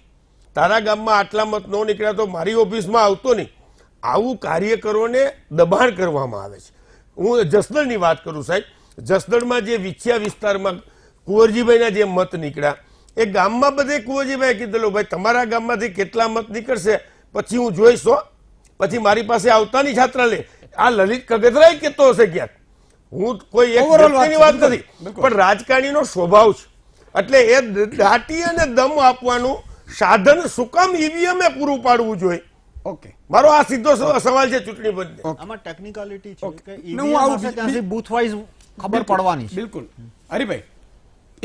તારા ગામમાં આટલા મત ન નીકળ્યા તો મારી ઓફિસમાં આવતો નહીં. આવું કાર્યકરોને દબાણ કરવામાં આવે છે. હું જસદણની વાત કરું સાહેબ, જસદણમાં જે વિછિયા વિસ્તારમાં કુંવરજીભાઈના જે મત નીકળ્યા, એ ગામમાં બધે કુંવરજીભાઈ કીધેલું ભાઈ તમારા ગામમાંથી કેટલા મત નીકળશે પછી હું જોઈશ, પછી મારી પાસે આવતાની છાત્રાલય. આ લલિત કગથરાય કેતો હશે ક્યાંક, હું કોઈ એક વ્યક્તિની વાત નથી, પણ રાજકારણીનો સ્વભાવ છે. એટલે એ દાટી અને દમ આપવાનું સાધન શું કામ ઈવીએમ પૂરું પાડવું જોઈએ? ઓકે મારો આ સીધો સવાલ છે ચૂંટણી પંચને. આમાં ટેકનિકાલિટી છે ઓકે. કે ને હું આવું EVM ત્યાંથી બૂથ વાઇઝ ખબર પડવાની છે. બિલકુલ હરિભાઈ,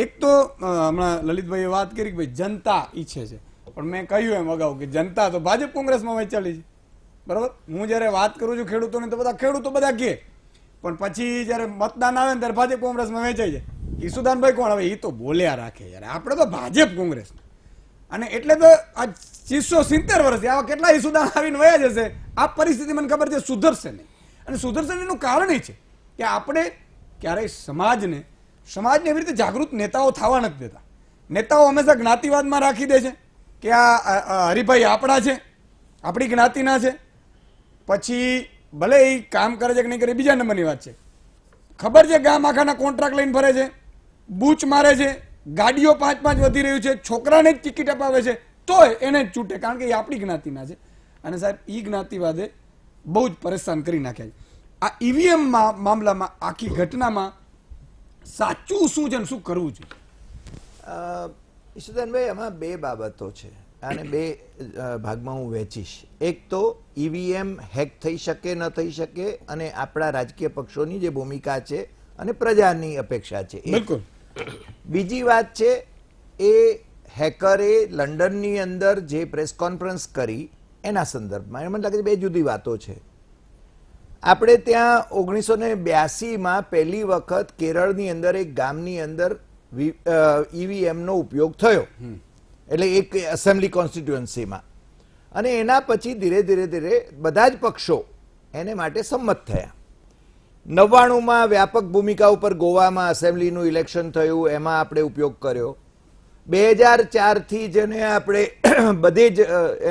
એક તો હમણાં લલિતભાઈએ વાત કરી કે ભાઈ જનતા ઈચ્છે છે, પણ મેં કહ્યું એમ અગાઉ કે જનતા તો ભાજપ કોંગ્રેસમાં વહેંચાયેલી છે, બરાબર. હું જ્યારે વાત કરું છું ખેડૂતોની તો બધા ખેડૂતો બધા કહે, પણ પછી જ્યારે મતદાન આવે ને ત્યારે ભાજપ કોંગ્રેસમાં વહેંચાઈ જાય. ઈસુદાનભાઈ કોણ? હવે એ તો બોલ્યા રાખે યાર, આપણે તો ભાજપ કોંગ્રેસ. અને એટલે તો આ 670 વર્ષથી આવા કેટલા ઈસુદાન આવીને વયા જશે. આ પરિસ્થિતિ મને ખબર છે સુધરશે નહીં. અને સુધરશે નહીં એનું કારણ એ છે કે આપણે ક્યારેય સમાજને એવી રીતે જાગૃત નેતાઓ થવા નથી દેતા. નેતાઓ હંમેશા જ્ઞાતિવાદમાં રાખી દે છે કે આ હરિભાઈ આપણા છે, આપણી જ્ઞાતિના છે, પછી ભલે એ કામ કરે છે કે નહીં કરે બીજા નંબરની વાત છે. ખબર છે ગામ આખાના કોન્ટ્રાક્ટ લઈને ફરે છે, બૂચ મારે છે, ગાડીઓ 5-5 વધી રહ્યું છે, છોકરાને જ ટિકિટ અપાવે છે, તોય એને જ છૂટે, કારણ કે એ આપણી જ્ઞાતિના છે. અને સાહેબ ઈ જ્ઞાતિવાદે બહુ જ પરેશાન કરી નાખ્યા છે. આ ઈવીએમ મામલામાં આખી ઘટનામાં સાચું શું છે ને શું કરવું જોઈએ? ઈશુદાનભાઈ, આમાં બે બાબતો છે અને બે ભાગમાં હું વહેંચીશ. એક તો ઈવીએમ હેક થઈ શકે ન થઈ શકે અને આપણા રાજકીય પક્ષોની જે ભૂમિકા છે અને પ્રજાની અપેક્ષા છે. બિલકુલ. બીજી વાત છે એ હેકરે લંડનની અંદર જે પ્રેસ કોન્ફરન્સ કરી એના સંદર્ભમાં મને લાગે છે બે જુદી વાતો છે. આપણે ત્યાં 1982માં પહેલી વખત કેરળની અંદર એક ગામની અંદર ઈવીએમનો ઉપયોગ થયો, એટલે એક એસેમ્બલી કોન્સ્ટિટ્યુઅન્સીમાં, અને એના પછી ધીરે ધીરે બધા જ પક્ષો એને માટે સંમત થયા. 99માં વ્યાપક ભૂમિકા ઉપર ગોવામાં એસેમ્બલીનું ઇલેક્શન થયું, એમાં આપણે ઉપયોગ કર્યો. 2004થી જેને આપણે બધે જ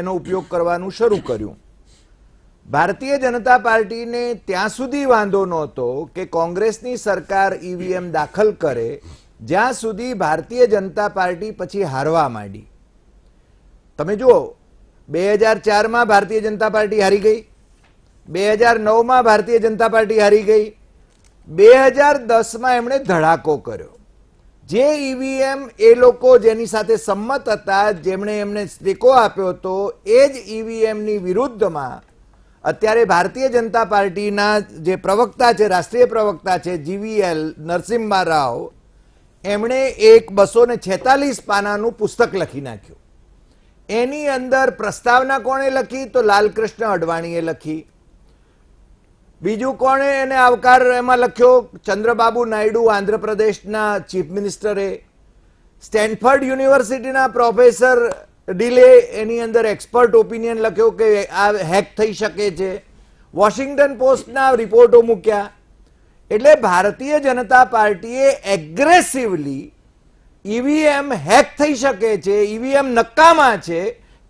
એનો ઉપયોગ કરવાનું શરૂ કર્યું. ભારતીય જનતા પાર્ટીને ત્યાં સુધી વાંધો નહોતો કે કોંગ્રેસની સરકાર ઈવીએમ દાખલ કરે જ્યાં સુધી ભારતીય જનતા પાર્ટી પછી હારવા માંડી. તમે જુઓ, 2004માં ભારતીય જનતા પાર્ટી હારી ગઈ, 2009માં ભારતીય જનતા પાર્ટી હારી ગઈ, 2010માં એમણે ધડાકો કર્યો. જે ઈવીએમ એ લોકો જેની સાથે સંમત હતા, જેમણે એમને ટેકો આપ્યો હતો, એ જ ઈવીએમની વિરુદ્ધમાં અત્યારે ભારતીય જનતા પાર્ટીના જે પ્રવક્તા છે, રાષ્ટ્રીય પ્રવક્તા છે GVL નરસિમ્હા રાવ, એમણે એક 246 પાનાનું પુસ્તક લખી નાખ્યું. એની અંદર પ્રસ્તાવના કોણે લખી? તો લાલકૃષ્ણ અડવાણીએ લખી. બીજું કોણે એને આવકાર એમાં લખ્યો? ચંદ્રબાબુ નાયડુ, આંધ્રપ્રદેશના ચીફ મિનિસ્ટરે. સ્ટેનફર્ડ યુનિવર્સિટીના પ્રોફેસર ડીલે એની અંદર એક્સપર્ટ ઓપિનિયન લખ્યો કે આ હેક થઈ શકે છે. વોશિંગ્ટન પોસ્ટના રિપોર્ટો મૂક્યા. એટલે ભારતીય જનતા પાર્ટીએ એગ્રેસિવલી ઈવીએમ હેક થઈ શકે છે, ઈવીએમ નકામા છે,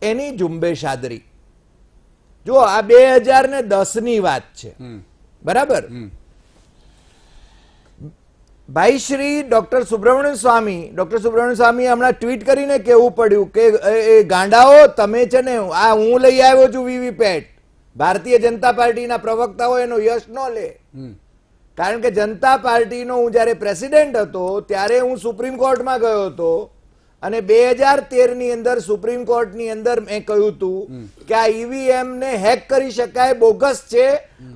એની ઝુંબેશ આદરી. જો આ 2010ની વાત છે, બરાબર. ભાઈ શ્રી ડોક્ટર સુબ્રમણ્યમ સ્વામી હમણાં ટ્વીટ કરીને કહેવું પડ્યું કે એ ગાંડાઓ, તમે છે ને આ હું લઈ આવ્યો છું વીવીપેટ. ભારતીય જનતા પાર્ટીના પ્રવક્તાઓ એનો યશ ન લે, કારણ કે જનતા પાર્ટીનો હું જ્યારે પ્રેસિડેન્ટ હતો ત્યારે હું સુપ્રીમ કોર્ટમાં ગયો હતો અને 2013ની અંદર સુપ્રીમ કોર્ટની અંદર મેં કહ્યું હતું કે આ ઈવીએમ ને હેક કરી શકાય, બોગસ છે,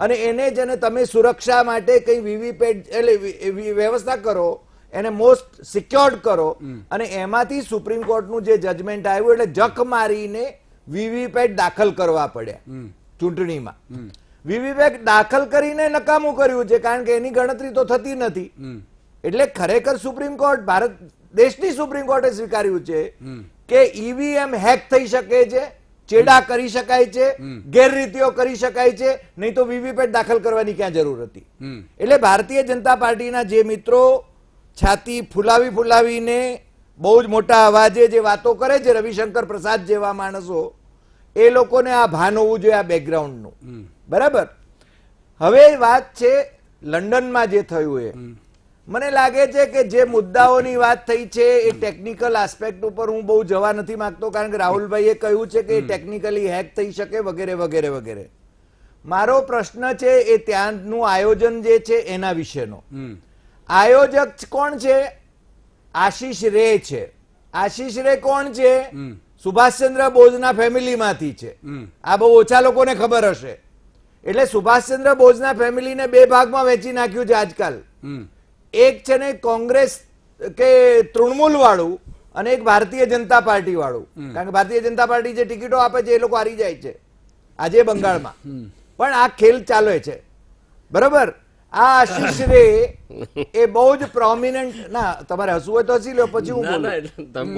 અને એને જ તમે સુરક્ષા માટે કઈ વીવીપેટ એટલે વ્યવસ્થા કરો, એને મોસ્ટ સિક્યોર્ડ કરો. અને એમાંથી સુપ્રીમ કોર્ટનું જે જજમેન્ટ આવ્યું એટલે જખ મારીને વીવીપેટ દાખલ કરવા પડ્યા ચૂંટણીમાં. વીવીપેટ દાખલ કરીને નકામું કર્યું છે, કારણ કે એની ગણતરી તો થતી નથી. એટલે ખરેખર સુપ્રીમ કોર્ટ, ભારત દેશની સુપ્રીમ કોર્ટે સ્વીકાર્યું છે કે ઈવીએમ હેક થઈ શકે છે, ચેડા કરી શકાય છે, ગેરરીતિઓ કરી શકાય છે, નહીં તો વીવીપેટ દાખલ કરવાની ક્યાં જરૂર હતી. એટલે ભારતીય જનતા પાર્ટીના જે મિત્રો છાતી ફુલાવીને બહુ જ મોટા અવાજે જે વાતો કરે છે, રવિશંકર પ્રસાદ જેવા માણસો, એ લોકોને આ ભાન હોવું જોઈએ આ બેકગ્રાઉન્ડનું, બરાબર. હવે વાત છે લંડનમાં જે થયું એ. મને લાગે છે કે જે મુદ્દાઓની વાત થઈ છે એ ટેકનિકલ આસ્પેક્ટ ઉપર હું બહુ જવા નથી માંગતો, કારણ કે રાહુલભાઈએ કહ્યું છે કે ટેકનિકલી હેક થઈ શકે વગેરે વગેરે વગેરે. મારો પ્રશ્ન છે એ ત્યાંનું આયોજન જે છે એના વિશેનો. આયોજક કોણ છે? આશીષ રે છે. આશીષ રે કોણ છે? સુભાષચંદ્ર બોઝના ફેમિલીમાંથી છે. આ બહુ ઓછા લોકોને ખબર હશે. એટલે સુભાષચંદ્ર બોઝના ફેમિલીને બે ભાગમાં વેચી નાખ્યું છે આજકાલ. એક છે ને કોંગ્રેસ કે તૃણમૂલ વાળું અને એક ભારતીય જનતા પાર્ટી વાળું. કારણ કે ભારતીય જનતા પાર્ટી જે ટિકિટો આપે છે એ લોકો હારી જાય છે આજે બંગાળમાં. પણ આ ખેલ ચાલે છે, બરાબર. આ આશીષ રે એ બહુ જ પ્રોમિનન્ટ. ના, તમારે હસવું હોય તો હસી લો, પછી હું બોલું.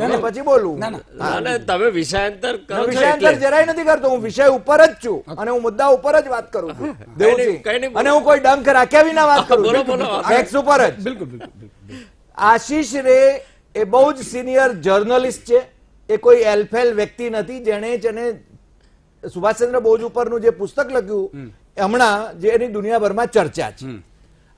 અને પછી બોલું. તમે વિષયાંતર કરો છો વિષયાંતર એટલે. જરાય નથી કરતો. હું વિષય ઉપર જ છું અને હું મુદ્દા ઉપર જ વાત કરું છું, દેવજી. કઈ નહીં, અને હું કોઈ ડંખ રાખ્યા વિના વાત કરું બોલો, છું, બોલો. ફેક્ટ્સ ઉપર જ. બિલકુલ બિલકુલ બિલકુલ. આશીષ રે એ બહુ જ સિનિયર જર્નલિસ્ટ છે. એ કોઈ એલફેલ વ્યક્તિ નથી જેને સુભાષચંદ્ર બોઝ ઉપરનું જે પુસ્તક લખ્યું હમણાં, જે એની દુનિયાભરમાં ચર્ચા છે.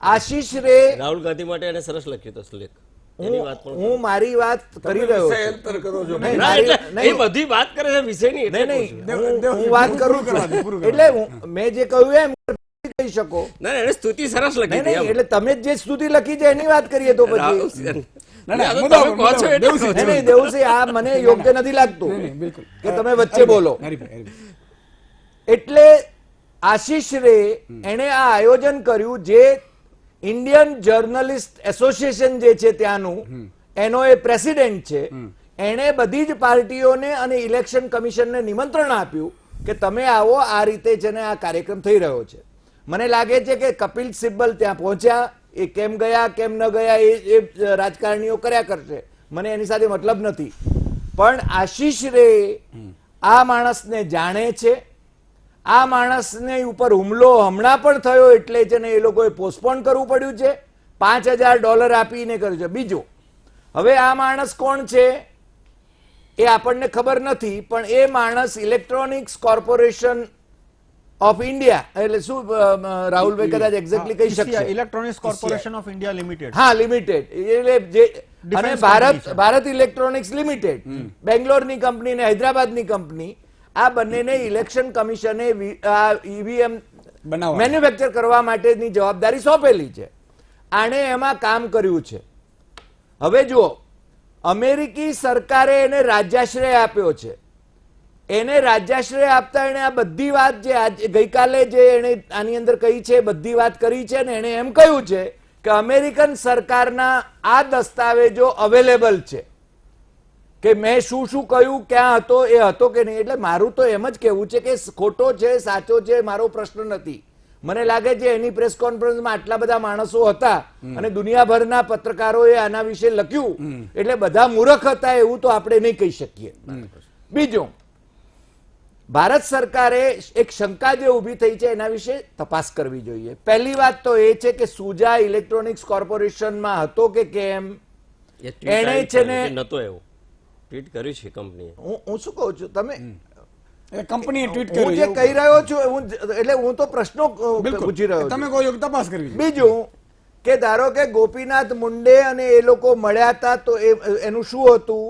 આશીષ રે, રાહુલ ગાંધી માટે એને સરસ લખ્યો હતો લેખ. એની વાત પણ હું મારી વાત કરી રહ્યો છું. નહીં, ના, મારી- એટલે એ બધી વાત કરે છે વિષયની, એટલે નહીં, કહું છું. નહીં, હું વાત કરું છું. એટલે મેં જે કહ્યું એમ કહી શકો. ના, એને સ્તુતિ સરસ લખી નહીં, હતી નહીં, એમ. એટલે તમે જે સ્તુતિ લખી છે એની વાત કરીએ તો રાહુલ પછી. ના, ના, તો મુદ્દા તમે ઉપર, કહો છો મુદ્દા એટલે ઉપર. કહું છું. નહીં, નહીં, દેવસિંહ, આ મને યોગ્ય નથી લાગતું નહીં, બિલકુલ. કે તમે વચ્ચે બોલો. હરીભાઈ, હરીભાઈ. એટલે આશીષ રે એણે આ આયોજન કર્યું, જે ઇન્ડિયન જર્નલિસ્ટ એસોસિએશન જે છે ત્યાંનું, એનો એ પ્રેસિડેન્ટ છે. એણે બધી જ પાર્ટીઓને અને ઇલેક્શન કમિશનને નિમંત્રણ આપ્યું કે તમે આવો, આ રીતે છે ને આ કાર્યક્રમ થઈ રહ્યો છે. મને લાગે છે કે કપિલ સિબ્બલ ત્યાં પહોંચ્યા, એ કેમ ગયા કેમ ન ગયા એ રાજકારણીઓ કર્યા કરશે, મને એની સાથે મતલબ નથી. પણ આશીષ રે આ માણસને જાણે છે. આ માણસને ઉપર હુમલો હમણાં પણ થયો એટલે છે ને એ લોકોએ પોસ્ટપોન કરવું પડ્યું છે. $5,000 આપીને કર્યું છે. બીજું, હવે આ માણસ કોણ છે એ આપણને ખબર નથી, પણ એ માણસ ઇલેક્ટ્રોનિક્સ કોર્પોરેશન ઓફ ઇન્ડિયા, એટલે શું રાહુલભાઈ કદાચ એક્ઝેક્ટલી કહી શકશે. Electronics corporation of India limited. હા, લિમિટેડ. એટલે જે અને Defense ભારત company છે. ભારત ઇલેક્ટ્રોનિક્સ લિમિટેડ, બેંગ્લોરની કંપની ને હૈદરાબાદની કંપની, આ બંનેને ઇલેક્શન કમિશને ઈવીએમ બનાવવા. મેન્યુફેક્ચર કરવા માટેની જવાબદારી સોંપેલી છે. આણે એમાં કામ કર્યું છે. હવે જુઓ, અમેરિકી સરકારે એને રાજ્યાશ્રય આપ્યો છે. એને રાજ્યાશ્રય આપતા એને આ બધી વાત જે ગઈકાલે જે એને આની અંદર કહી છે બધી વાત કરી છે, ને એને એમ કહ્યું છે કે અમેરિકન સરકારના આ દસ્તાવેજો અવેલેબલ છે કે મેં શું શું કહ્યું, ક્યાં હતો, એ હતો કે નહીં. એટલે મારું તો એમ જ કહેવું છે કે ખોટો છે સાચો છે મારો પ્રશ્ન નથી. મને લાગે છે એની પ્રેસ કોન્ફરન્સમાં આટલા બધા માણસો હતા અને દુનિયાભરના પત્રકારોએ આના વિશે લખ્યું, એટલે બધા મૂર્ખ હતા એવું તો આપણે નહીં કહી શકીએ. બીજું, ભારત સરકારે એક શંકા જે ઊભી થઈ છે એના વિશે તપાસ કરવી જોઈએ. પહેલી વાત તો એ છે કે સુજા ઇલેક્ટ્રોનિક્સ કોર્પોરેશનમાં હતો કે કેમ. એ tweet એણે આવી છે ને- કે નહોતો એવો ટ્વીટ કર્યું છે કંપનીએ. હું શું કહું છું, તમે એટલે કંપનીએ ટ્વીટ હું કર્યું જે એવું. કહી રહ્યો છું એટલે હું તો પ્રશ્નો બિલકુલ. પૂછી રહ્યો તમે છું. કહો છો કે તપાસ કરવી છે. બીજું કે ધારો કે ગોપીનાથ મુંડે અને એ લોકો મળ્યા હતા તો એનું શું હતું.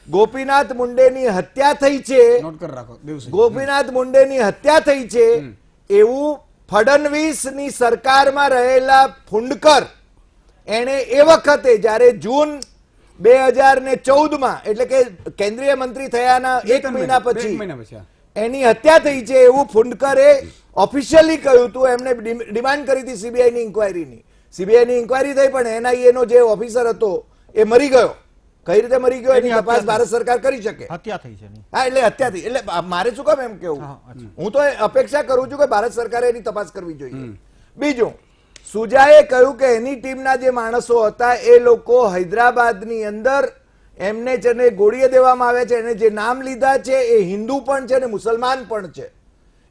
ગોપીનાથ મુંડેની હત્યા થઈ છે. નોટ કરી રાખો દેવસિંહ. ગોપીનાથ મુંડેની હત્યા થઈ છે એવું ફડણવીસની સરકારમાં રહેલા ફુંડકર, એણે એ વખતે જ્યારે જૂન 2014માં, એટલે કે કેન્દ્રીય મંત્રી થયાના એક મહિના બે પછી મહિના પછી, હા. એની હત્યા થઈ છે એવું ફુંડકરે ઓફિશિયલી કહ્યું હતું. એમને ડિમાન્ડ કરી હતી સીબીઆઈની ઇન્કવાયરીની. સીબીઆઈની ઇન્કવાયરી થઈ, પણ એનઆઈએ નો જે ઓફિસર હતો એ મરી ગયો. કઈ રીતે મરી ગયો એની એની તપાસ હત્યા ભારત સરકાર કરી શકે. હત્યા થઈ છે એની. હા, એટલે હત્યા થઈ. એટલે મારે શું કામ એમ કેવું, હું તો અપેક્ષા કરું છું કે ભારત સરકારે એની તપાસ કરવી જોઈએ. બીજું, સુજાએ કહ્યું કે એની ટીમના જે માણસો હતા એ લોકો હૈદરાબાદની અંદર એમને છે ને ગોળીએ દેવામાં આવ્યા છે. એને જે નામ લીધા છે એ હિન્દુ પણ છે ને મુસલમાન પણ છે.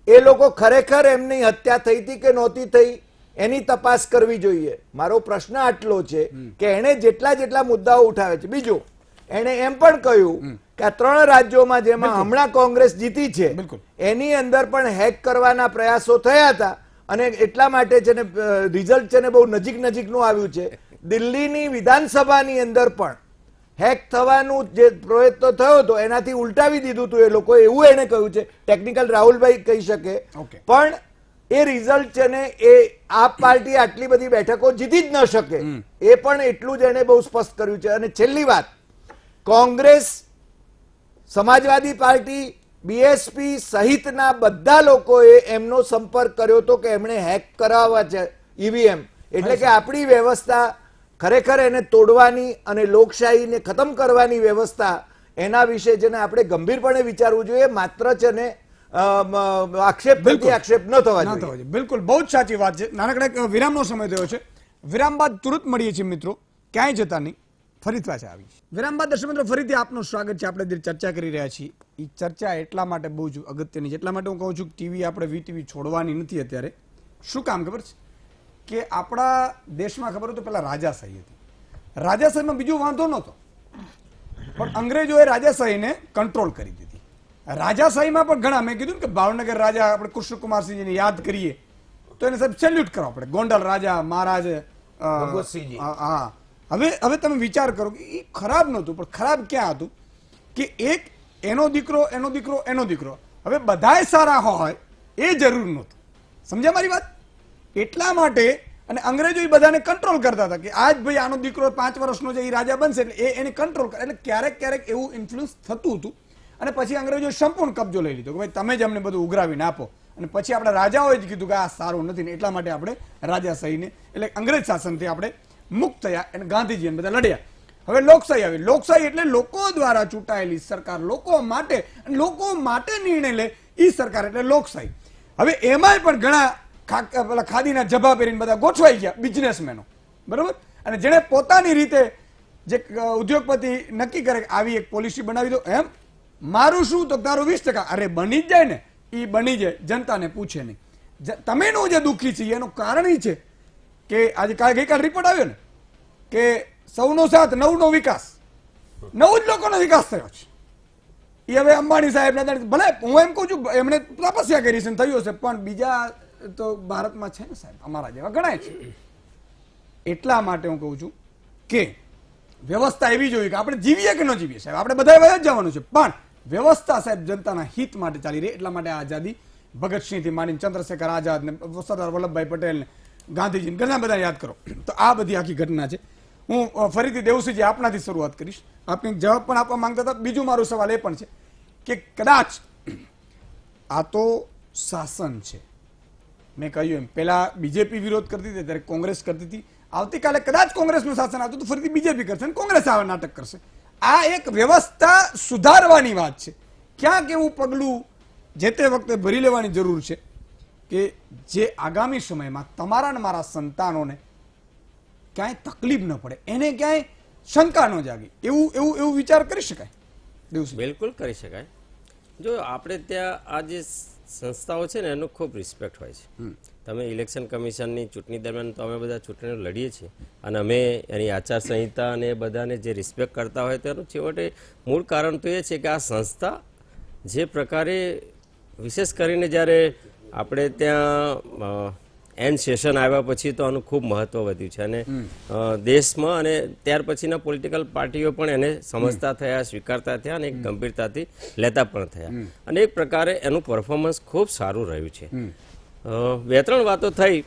એ લોકો ખરેખર એમની હત્યા થઈ હતી કે નહોતી થઈ એની તપાસ કરવી જોઈએ. મારો પ્રશ્ન આટલો છે કે એણે જેટલા મુદ્દાઓ ઉઠાવે છે. બીજું, એણે એમ પણ કહ્યું કે આ 3 રાજ્યોમાં જેમાં હમણાં કોંગ્રેસ જીતી છે બિલકુલ. એની અંદર પણ હેક કરવાના પ્રયાસો થયા હતા અને એટલા માટે છે ને રિઝલ્ટ છે ને બહુ નજીકનું આવ્યું છે. દિલ્હીની વિધાનસભાની અંદર પણ હેક થવાનું જે પ્રયત્ન થયો હતો એનાથી ઉલટાવી દીધું હતું એ લોકો, એવું એને કહ્યું છે. ટેકનિકલ રાહુલભાઈ કહી શકે, Okay. પણ એ રિઝલ્ટ છે ને એ આપ પાર્ટી આટલી બધી બેઠકો જીતી જ ન શકે એ પણ એટલું જ એને બહુ સ્પષ્ટ કર્યું છે. અને છેલ્લી વાત, કોંગ્રેસ સમાજવાદી પાર્ટી, બીએસપી સહિતના બધા લોકોએ એમનો સંપર્ક કર્યો હતો કે એમણે હેક કરાવવા છે ઈવીએમ. એટલે કે આપણી વ્યવસ્થા ખરેખર એને તોડવાની અને લોકશાહીને ખતમ કરવાની વ્યવસ્થા, એના વિશે જેને આપણે ગંભીરપણે વિચારવું જોઈએ. માત્ર છે ને આક્ષેપ પ્રતિ આક્ષેપ ન થવા જોઈએ. બિલકુલ, બહુ જ સાચી વાત છે. નાનકડા એક વિરામનો સમય થયો છે. વિરામ બાદ તુરંત મળીએ છીએ મિત્રો, ક્યાંય જતા નહીં, ફરી પાછા આવી. વિરામ બાદ દર્શક મિત્રો ફરીથી આપનું સ્વાગત છે. આપણે જે ચર્ચા કરી રહ્યા છીએ એ ચર્ચા એટલા માટે બહુ જ અગત્યની છે, એટલા માટે હું કહું છું કે ટીવી આપણે વીટીવી છોડવાની નથી અત્યારે. શું કામ ખબર છે કે આપણા દેશમાં ખબર તો પેલા રાજાશાહી હતી. રાજાશાહીમાં બીજું વાંધો નહોતો, પણ અંગ્રેજોએ રાજાશાહીને કંટ્રોલ કરી દીધી. રાજાશાહીમાં પણ ઘણા, મેં કીધું કે ભાવનગર રાજા આપણે કૃષ્ણકુમારસિંહજીને યાદ કરીએ તો એને સાહેબ સેલ્યુટ કરવા પડે. ગોંડલ રાજા મહારાજ ભગવતસિંહજી. હા, હવે તમે વિચાર કરો કે એ ખરાબ નહોતું, પણ ખરાબ ક્યાં હતું કે એક એનો દીકરો એનો દીકરો એનો દીકરો, હવે બધાય સારા હોય એ જરૂર નહોતું. સમજ્યા મારી વાત? એટલા માટે અને અંગ્રેજો એ બધાને કંટ્રોલ કરતા હતા કે આજ ભાઈ આનો દીકરો 5 વર્ષનો છે, એ રાજા બનશે એટલે એને કંટ્રોલ કરે. એટલે ક્યારેક ક્યારેક એવું ઇન્ફ્લુઅન્સ થતું હતું અને પછી અંગ્રેજો સંપૂર્ણ કબજો લઈ લીધો કે ભાઈ તમે જ અમને બધું ઉઘરાવીને આપો. અને પછી આપણા રાજાઓએ જ કીધું કે આ સારું નથી ને એટલા માટે આપણે રાજાશાહીને એટલે અંગ્રેજ શાસનથી આપણે મુક્ત થયા અને ગાંધીજી બધા લડ્યા. હવે લોકશાહી આવી. લોકશાહી એટલે લોકો દ્વારા ચૂંટાયેલી સરકાર, લોકો માટે નિર્ણય લે એ સરકાર એટલે લોકશાહી. હવે એમાંય પણ ઘણા પેલા ખાદીના જભા પહેરીને બધા ગોઠવાઈ ગયા બિઝનેસમેનો, બરોબર. અને જેને પોતાની રીતે જે ઉદ્યોગપતિ નક્કી કરે કે આવી એક પોલિસી બનાવી દો, એમ મારું શું તો તારું 20%. અરે બની જ જાય ને, એ બની જાય, જનતાને પૂછે નહીં. તમેનું જે દુઃખી છે એનું કારણ એ છે કે આજે ગઈકાલ રિપોર્ટ આવ્યો ને કે સૌનો સાથ નવનો વિકાસ, 9 જ લોકોનો વિકાસ થયો છે. એ હવે અંબાણી સાહેબ ભલે હું એમ કહું છું એમણે તપસ્યા કરી છે થયું હશે, પણ બીજા તો ભારતમાં છે ને સાહેબ, અમારા જેવા ગણાય છે. એટલા માટે હું કહું છું કે વ્યવસ્થા એવી જોઈએ કે આપણે જીવીએ કે ન જીવીએ સાહેબ, આપણે બધા વયા જ જવાનું છે, પણ વ્યવસ્થા સાહેબ જનતાના હિત માટે ચાલી રહી. એટલા માટે આઝાદી ભગતસિંહથી માંડીને ચંદ્રશેખર આઝાદ ને સરદાર વલ્લભભાઈ પટેલ ને ગાંધીજી ઘણા બધા યાદ કરો. તો આ બધી આખી ઘટના છે. હું ફરીથી દેવસિંહજી આપનાથી શરૂઆત કરીશ. આપને જવાબ પણ આપવા માંગતા હતા. બીજું મારો સવાલ એ પણ છે કે કદાચ આ તો શાસન છે, મેં કહ્યું એમ પેલા બીજેપી વિરોધ કરતી હતી, ત્યારે કોંગ્રેસ કરતી હતી. આવતીકાલે કદાચ કોંગ્રેસનું શાસન આવતું તો ફરીથી બીજેપી કરશે અને કોંગ્રેસ આવા નાટક કરશે. આ એક વ્યવસ્થા સુધારવાની વાત છે. ક્યાંક એવું પગલું જે તે વખતે ભરી લેવાની જરૂર છે કે જે આગામી સમયમાં તમારા ને મારા સંતાનોને ક્યાંય તકલીફ ન પડે, એને ક્યાંય શંકા ન જાગે, એવું વિચાર કરી શકાય. બિલકુલ કરી શકાય. જો આપણે ત્યાં આ જે સંસ્થાઓ છે ને એનું ખૂબ રિસ્પેક્ટ હોય છે. તમે ઇલેક્શન કમિશનની ચૂંટણી દરમિયાન તો અમે બધા ચૂંટણીઓ લડીએ છીએ અને અમે એની આચારસંહિતા અને બધાને જે રિસ્પેક્ટ કરતા હોય તેનું છેવટે મૂળ કારણ તો એ છે કે આ સંસ્થા જે પ્રકારે વિશેષ કરીને જ્યારે આપણે ત્યાં એન્ડ સેશન આવ્યા પછી તો આનું ખૂબ મહત્વ વધ્યું છે અને દેશમાં અને ત્યાર પછીના પોલિટિકલ પાર્ટીઓ પણ એને સમજતા થયા, સ્વીકારતા થયા અને એક ગંભીરતાથી લેતા પણ થયા અને એક પ્રકારે એનું પરફોર્મન્સ ખૂબ સારું રહ્યું છે. 2-3 વાતો થઈ.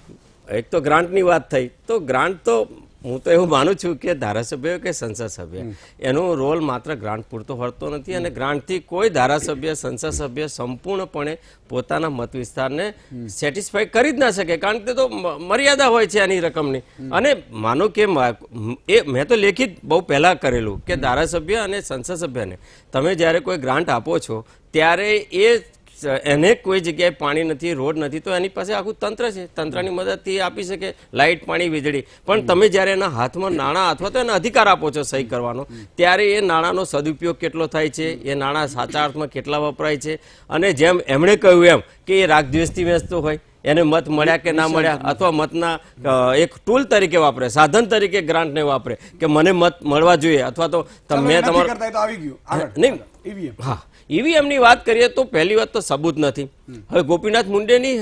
એક તો ગ્રાન્ટની વાત થઈ. તો ગ્રાન્ટ તો હું તો એવું માનું છું કે ધારાસભ્ય કે સંસદ સભ્ય એનો રોલ માત્ર ગ્રાન્ટ પૂરતો હોતો નથી અને ગ્રાન્ટથી કોઈ ધારાસભ્ય સંસદ સભ્ય સંપૂર્ણપણે પોતાના મત વિસ્તારને સેટિસ્ફાઈ કરી જ ના શકે, કારણ કે તો મર્યાદા હોય છે આની રકમની. અને માનો કે મેં તો લેખિત બહુ પહેલા કરેલું કે ધારાસભ્ય અને સંસદ સભ્યને તમે જ્યારે કોઈ ગ્રાન્ટ આપો છો ત્યારે એને કોઈ જગ્યાએ પાણી નથી, રોડ નથી, તો એની પાસે આખું તંત્ર છે, તંત્રની મદદથી આપી શકે લાઇટ, પાણી, વીજળી. પણ તમે જ્યારે એના હાથમાં નાણાં અથવા તો એનો અધિકાર આપો છો સહી કરવાનો, ત્યારે એ નાણાંનો સદુપયોગ કેટલો થાય છે, એ નાણાં સાચા અર્થમાં કેટલા વપરાય છે અને જેમ એમણે કહ્યું એમ કે એ રાગદ્વેષથી વેચતો હોય, એને મત મળ્યા કે ના મળ્યા અથવા મતના એક ટૂલ તરીકે વાપરે, સાધન તરીકે ગ્રાન્ટને વાપરે કે મને મત મળવા જોઈએ અથવા તો મેં તમારું નહીં. હા, ઈવીએમની વાત કરીએ તો પહેલી વાત તો સબૂત નથી. હવે ગોપીનાથ મુંડેની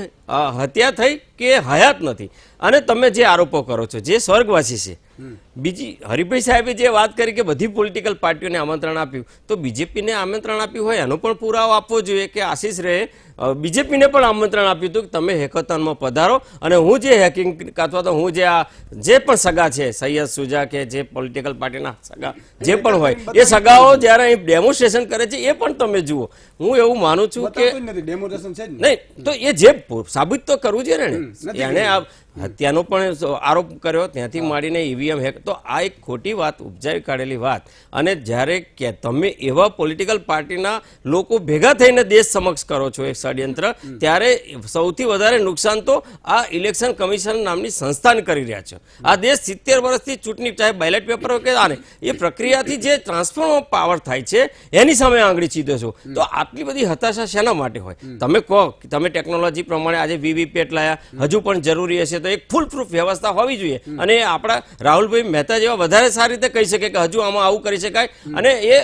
હત્યા થઈ કે હયાત નથી અને તમે જે આરોપો કરો છો જે સ્વર્ગવાસી છે. બીજી હરિભાઈ સાહેબે જે વાત કરી કે બધી પોલિટિકલ પાર્ટીઓને આમંત્રણ આપ્યું, તો બીજેપીને આમંત્રણ આપ્યું હોય એનો પણ પુરાવો આપવો જોઈએ કે આશીષ રે બીજેપીને પણ આમંત્રણ આપ્યું હતું કે તમે હેકાથોનમાં પધારો અને હું જે હેકિંગ અથવા તો હું જે પણ સગા છે સૈયદ સુજા કે જે પોલિટિકલ પાર્ટીના સગા જે પણ હોય એ સગાઓ જ્યારે અહીં ડેમોન્સ્ટ્રેશન કરે છે એ પણ તમે જુઓ. હું એવું માનું છું કે બતાવતું જ નથી, demonstration છે જ નહીં. નહીં તો એ જે સાબિત તો કરવું છે ને એને આ હત્યાનો પણ આરોપ કર્યો ત્યાંથી માંડીને ઈવીએમ હેક તો આ એક ખોટી વાત ઉપજાવી કાઢેલી વાત. અને જ્યારે કે તમે એવા પોલિટિકલ પાર્ટીના લોકો ભેગા થઈને દેશ સમક્ષ કરો છો એક ષડયંત્ર, ત્યારે સૌથી વધારે નુકસાન તો આ ઇલેક્શન કમિશન નામની સંસ્થાને કરી રહ્યા છે. આ દેશ 70 વર્ષથી ચૂંટણી ચાહે બેલેટ પેપર હોય કે આને એ પ્રક્રિયાથી જે ટ્રાન્સફર ઓફ પાવર થાય છે એની સામે આંગળી ચીધો છો. તો આટલી બધી હતાશા શેના માટે હોય? તમે કહો તમે ટેકનોલોજી પ્રમાણે આજે વીવીપેટ લાયા, હજુ પણ જરૂરી હશે તો એક ફૂલ પ્રૂફ વ્યવસ્થા હોવી જોઈએ. અને આપણા રાહુલભાઈ મહેતા જેવા વધારે સારી રીતે કહી શકે કે હજુ આમાં આવું કરી શકાય. અને એ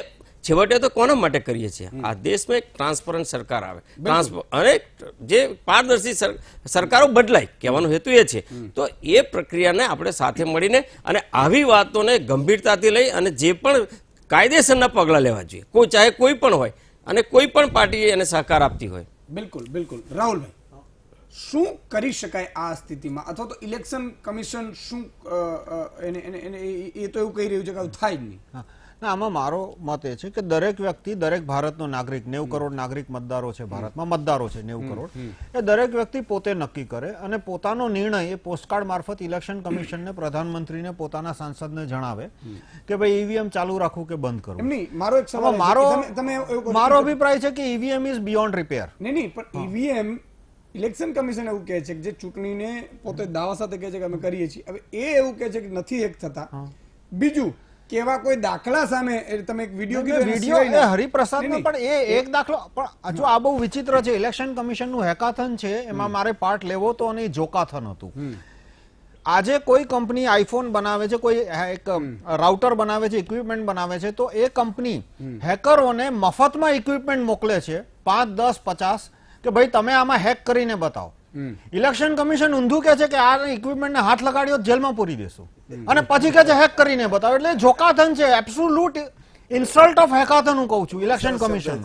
છેવટે તો કોના માટે કરીએ છીએ? આ દેશમાં એક ટ્રાન્સપરન્ટ સરકાર આવે અને જે પારદર્શી સરકારો બદલાય, કહેવાનો હેતુ એ છે. તો એ પ્રક્રિયાને આપણે સાથે મળીને અને આવી વાતોને ગંભીરતાથી લઈ અને જે પણ કાયદેસરના પગલાં લેવા જોઈએ, કોઈ ચાહે કોઈ પણ હોય અને કોઈ પણ પાર્ટી એને સહકાર આપતી હોય. બિલકુલ બિલકુલ. રાહુલભાઈ, શું કરી શકાય આ સ્થિતિમાં? અથવા તો ઇલેક્શન કમિશન શું એ તો એવું કહી રહ્યું છે કે આવું થાય જ નહીં. ના, આમાં મારો મત એ છે કે દરેક વ્યક્તિ, દરેક ભારતનો નાગરિક, 90 કરોડ નાગરિક મતદારો છે ભારતમાં, મતદારો છે 90 કરોડ, એ દરેક વ્યક્તિ પોતે નક્કી કરે અને પોતાનો નિર્ણય એ પોસ્ટકાર્ડ મારફત ઇલેક્શન કમિશનને, પ્રધાનમંત્રીને, પોતાના સાંસદને જણાવે કે ભાઈ ઈવીએમ ચાલુ રાખવું કે બંધ કરવું. નહીં, મારો એક સવાલ મારો અભિપ્રાય છે કે ઈવીએમ ઇઝ બિયોન્ડ રિપેર. નહીં, પણ ઈવીએમ ઇલેક્શન કમિશન એવું કહે છે કે જે ચૂંટણીને પોતે દાવા સાથે કહે છે કે અમે કરીએ છીએ, હવે એ એવું કહે છે કે નથી હેક થતા. બીજું કેવા કોઈ દાખલા સામે તમે એક વિડીયો એ હરિપ્રસાદનો પણ એ એક દાખલો, પણ જો આ બહુ વિચિત્ર છે. ઇલેક્શન કમિશનનું હેકાથન છે, એમાં મારે પાર્ટ લેવો તો અને જોકાથન હતું. આજે કોઈ કંપની આઈફોન બનાવે છે, કોઈ એક રાઉટર બનાવે છે, ઇક્વિપમેન્ટ બનાવે છે, તો એ કંપની હેકરોને મફતમાં ઇક્વિપમેન્ટ મોકલે છે 5, 10, 50 કે ભાઈ તમે આમાં હેક કરીને બતાવો. ઇલેક્શન કમિશન ઊંધું કે છે કે આ ઇક્વિપમેન્ટને હાથ લગાડ્યો જેલમાં પૂરી દેશું અને પછી કે છે હેક કરીને બતાવો. એટલે જોકાથન છે, એબ્સોલ્યુટ ઇન્સલ્ટ ઓફ હેકાથન હું કહું છું ઇલેક્શન કમિશન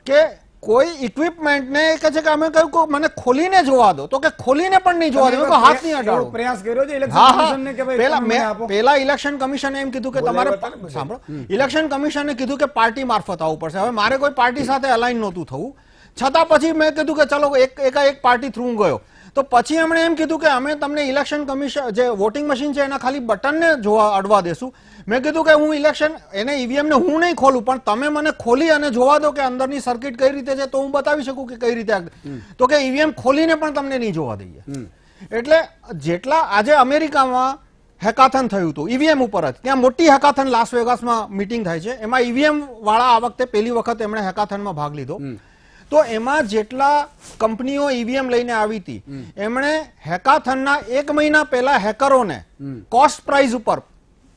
કે કોઈ ઇક્વિપમેન્ટને કહે છે કે અમે કહ્યું કે મને ખોલીને જોવા દો, તો કે ખોલીને પણ નહીં જોવા દો, હાથ નહીં અડાડો. પ્રયાસ કર્યો છે ઇલેક્શન કમિશનને કે ભાઈ પેલા ઇલેક્શન કમિશને એમ કીધું કે તમારે સાંભળો, ઇલેક્શન કમિશને કીધું કે પાર્ટી મારફત આવવું પડશે. હવે મારે કોઈ પાર્ટી સાથે અલાઈન નહોતું થવું, છતાં પછી મેં કીધું કે ચલો એક પાર્ટી થ્રુ ગયો. તો પછી એમણે એમ કીધું કે અમે તમને ઇલેક્શન કમિશન જે વોટિંગ મશીન છે એના ખાલી બટનને જોવા અડવા દેશું. મેં કીધું કે હું ઇલેક્શન એને ઈવીએમને હું નહીં ખોલું, પણ તમે મને ખોલી અને જોવા દો કે અંદરની સર્કિટ કઈ રીતે છે, તો હું બતાવી શકું કે કઈ રીતે. તો કે ઈવીએમ ખોલીને પણ તમને નહીં જોવા દઈએ. એટલે જેટલા આજે અમેરિકામાં હેકાથન થયું હતું ઈવીએમ ઉપર જ, ત્યાં મોટી હેકાથન લાસ વેગાસમાં મીટિંગ થાય છે, એમાં ઈવીએમ વાળા આ વખતે પહેલી વખત એમણે હેકાથનમાં ભાગ લીધો. તો એમાં જેટલા કંપનીઓ ઈવીએમ લઈને આવી હતી એમણે હેકાથનના 1 મહિના પહેલા હેકરોને કોસ્ટ પ્રાઇસ ઉપર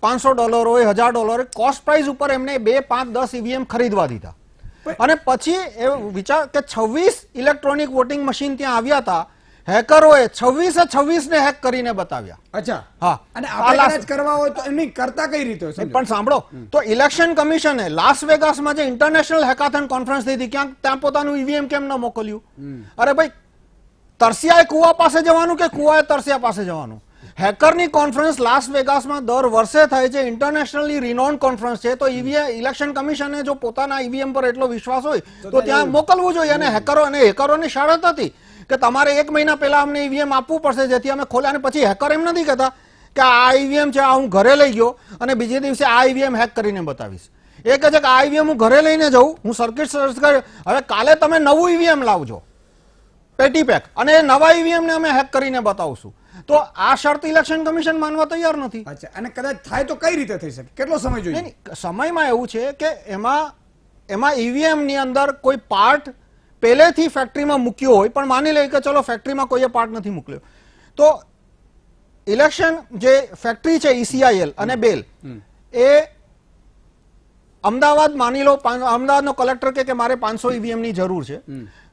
$500 હોય, $1000 હોય, કોસ્ટ પ્રાઇસ ઉપર એમને 2, 5, 10 ઈવીએમ ખરીદવા દીધા. અને પછી એ વિચાર કે 26 ઇલેક્ટ્રોનિક વોટિંગ મશીન ત્યાં આવ્યા હતા, હેકરોએ 26 ને હેક કરીને બતાવ્યા. અચ્છા, હા. અને આપણે કરવા હોય તો એમની કરતા કઈ રીતે હોય? પણ સાંભળો, તો ઇલેક્શન કમિશને લાસ વેગાસમાં જે ઇન્ટરનેશનલ હેકાથન કોન્ફરન્સ થઈ હતી ત્યાં પોતાનું ઈવીએમ કેમ ન મોકલ્યું? અરે ભાઈ, તરસિયાએ કુવા પાસે જવાનું કે કુવાએ તરસિયા પાસે જવાનું? હેકરની કોન્ફરન્સ લાસ વેગાસમાં દર વર્ષે થાય છે, ઇન્ટરનેશનલી રિનોન્ડ કોન્ફરન્સ છે. તો ઇલેક્શન કમિશને જો પોતાના ઈવીએમ પર એટલો વિશ્વાસ હોય તો ત્યાં મોકલવું જોઈએ. અને હેકરોની શરત હતી કે તમારે 1 મહિના પહેલા અમને ઈવીએમ આપવું પડશે, જેથી અમે ખોલ્યા. અને પછી હેકર એમ નથી કહેતા કે આ ઈવીએમ છે આ હું ઘરે લઈ ગયો અને બીજે દિવસે આ ઈવીએમ હેક કરીને બતાવીશ. એ કહે છે કે આ ઈવીએમ હું ઘરે લઈને જઉં, હું સર્કિટ સર્ચ કરી, હવે કાલે તમે નવું ઈવીએમ લાવજો પેટી પેક, અને એ નવા ઈવીએમ ને અમે હેક કરીને બતાવશું. તો આ શરત ઇલેક્શન કમિશન માનવા તૈયાર નથી. અચ્છા, અને કદાચ થાય તો કઈ રીતે થઈ શકે? કેટલો સમય જોઈએ? સમયમાં એવું છે કે એમાં ઈવીએમ ની અંદર કોઈ પાર્ટ પહેલેથી ફેક્ટરીમાં મૂક્યો હોય, પણ માની લઈએ કે ચલો ફેક્ટરીમાં કોઈએ પાર્ટ નથી મોકલ્યો, તો ઇલેક્શન જે ફેક્ટરી છે ECIL અને બેલ, એ અમદાવાદ માની લો, અમદાવાદનો કલેક્ટર કે મારે 500 ઈવીએમ ની જરૂર છે,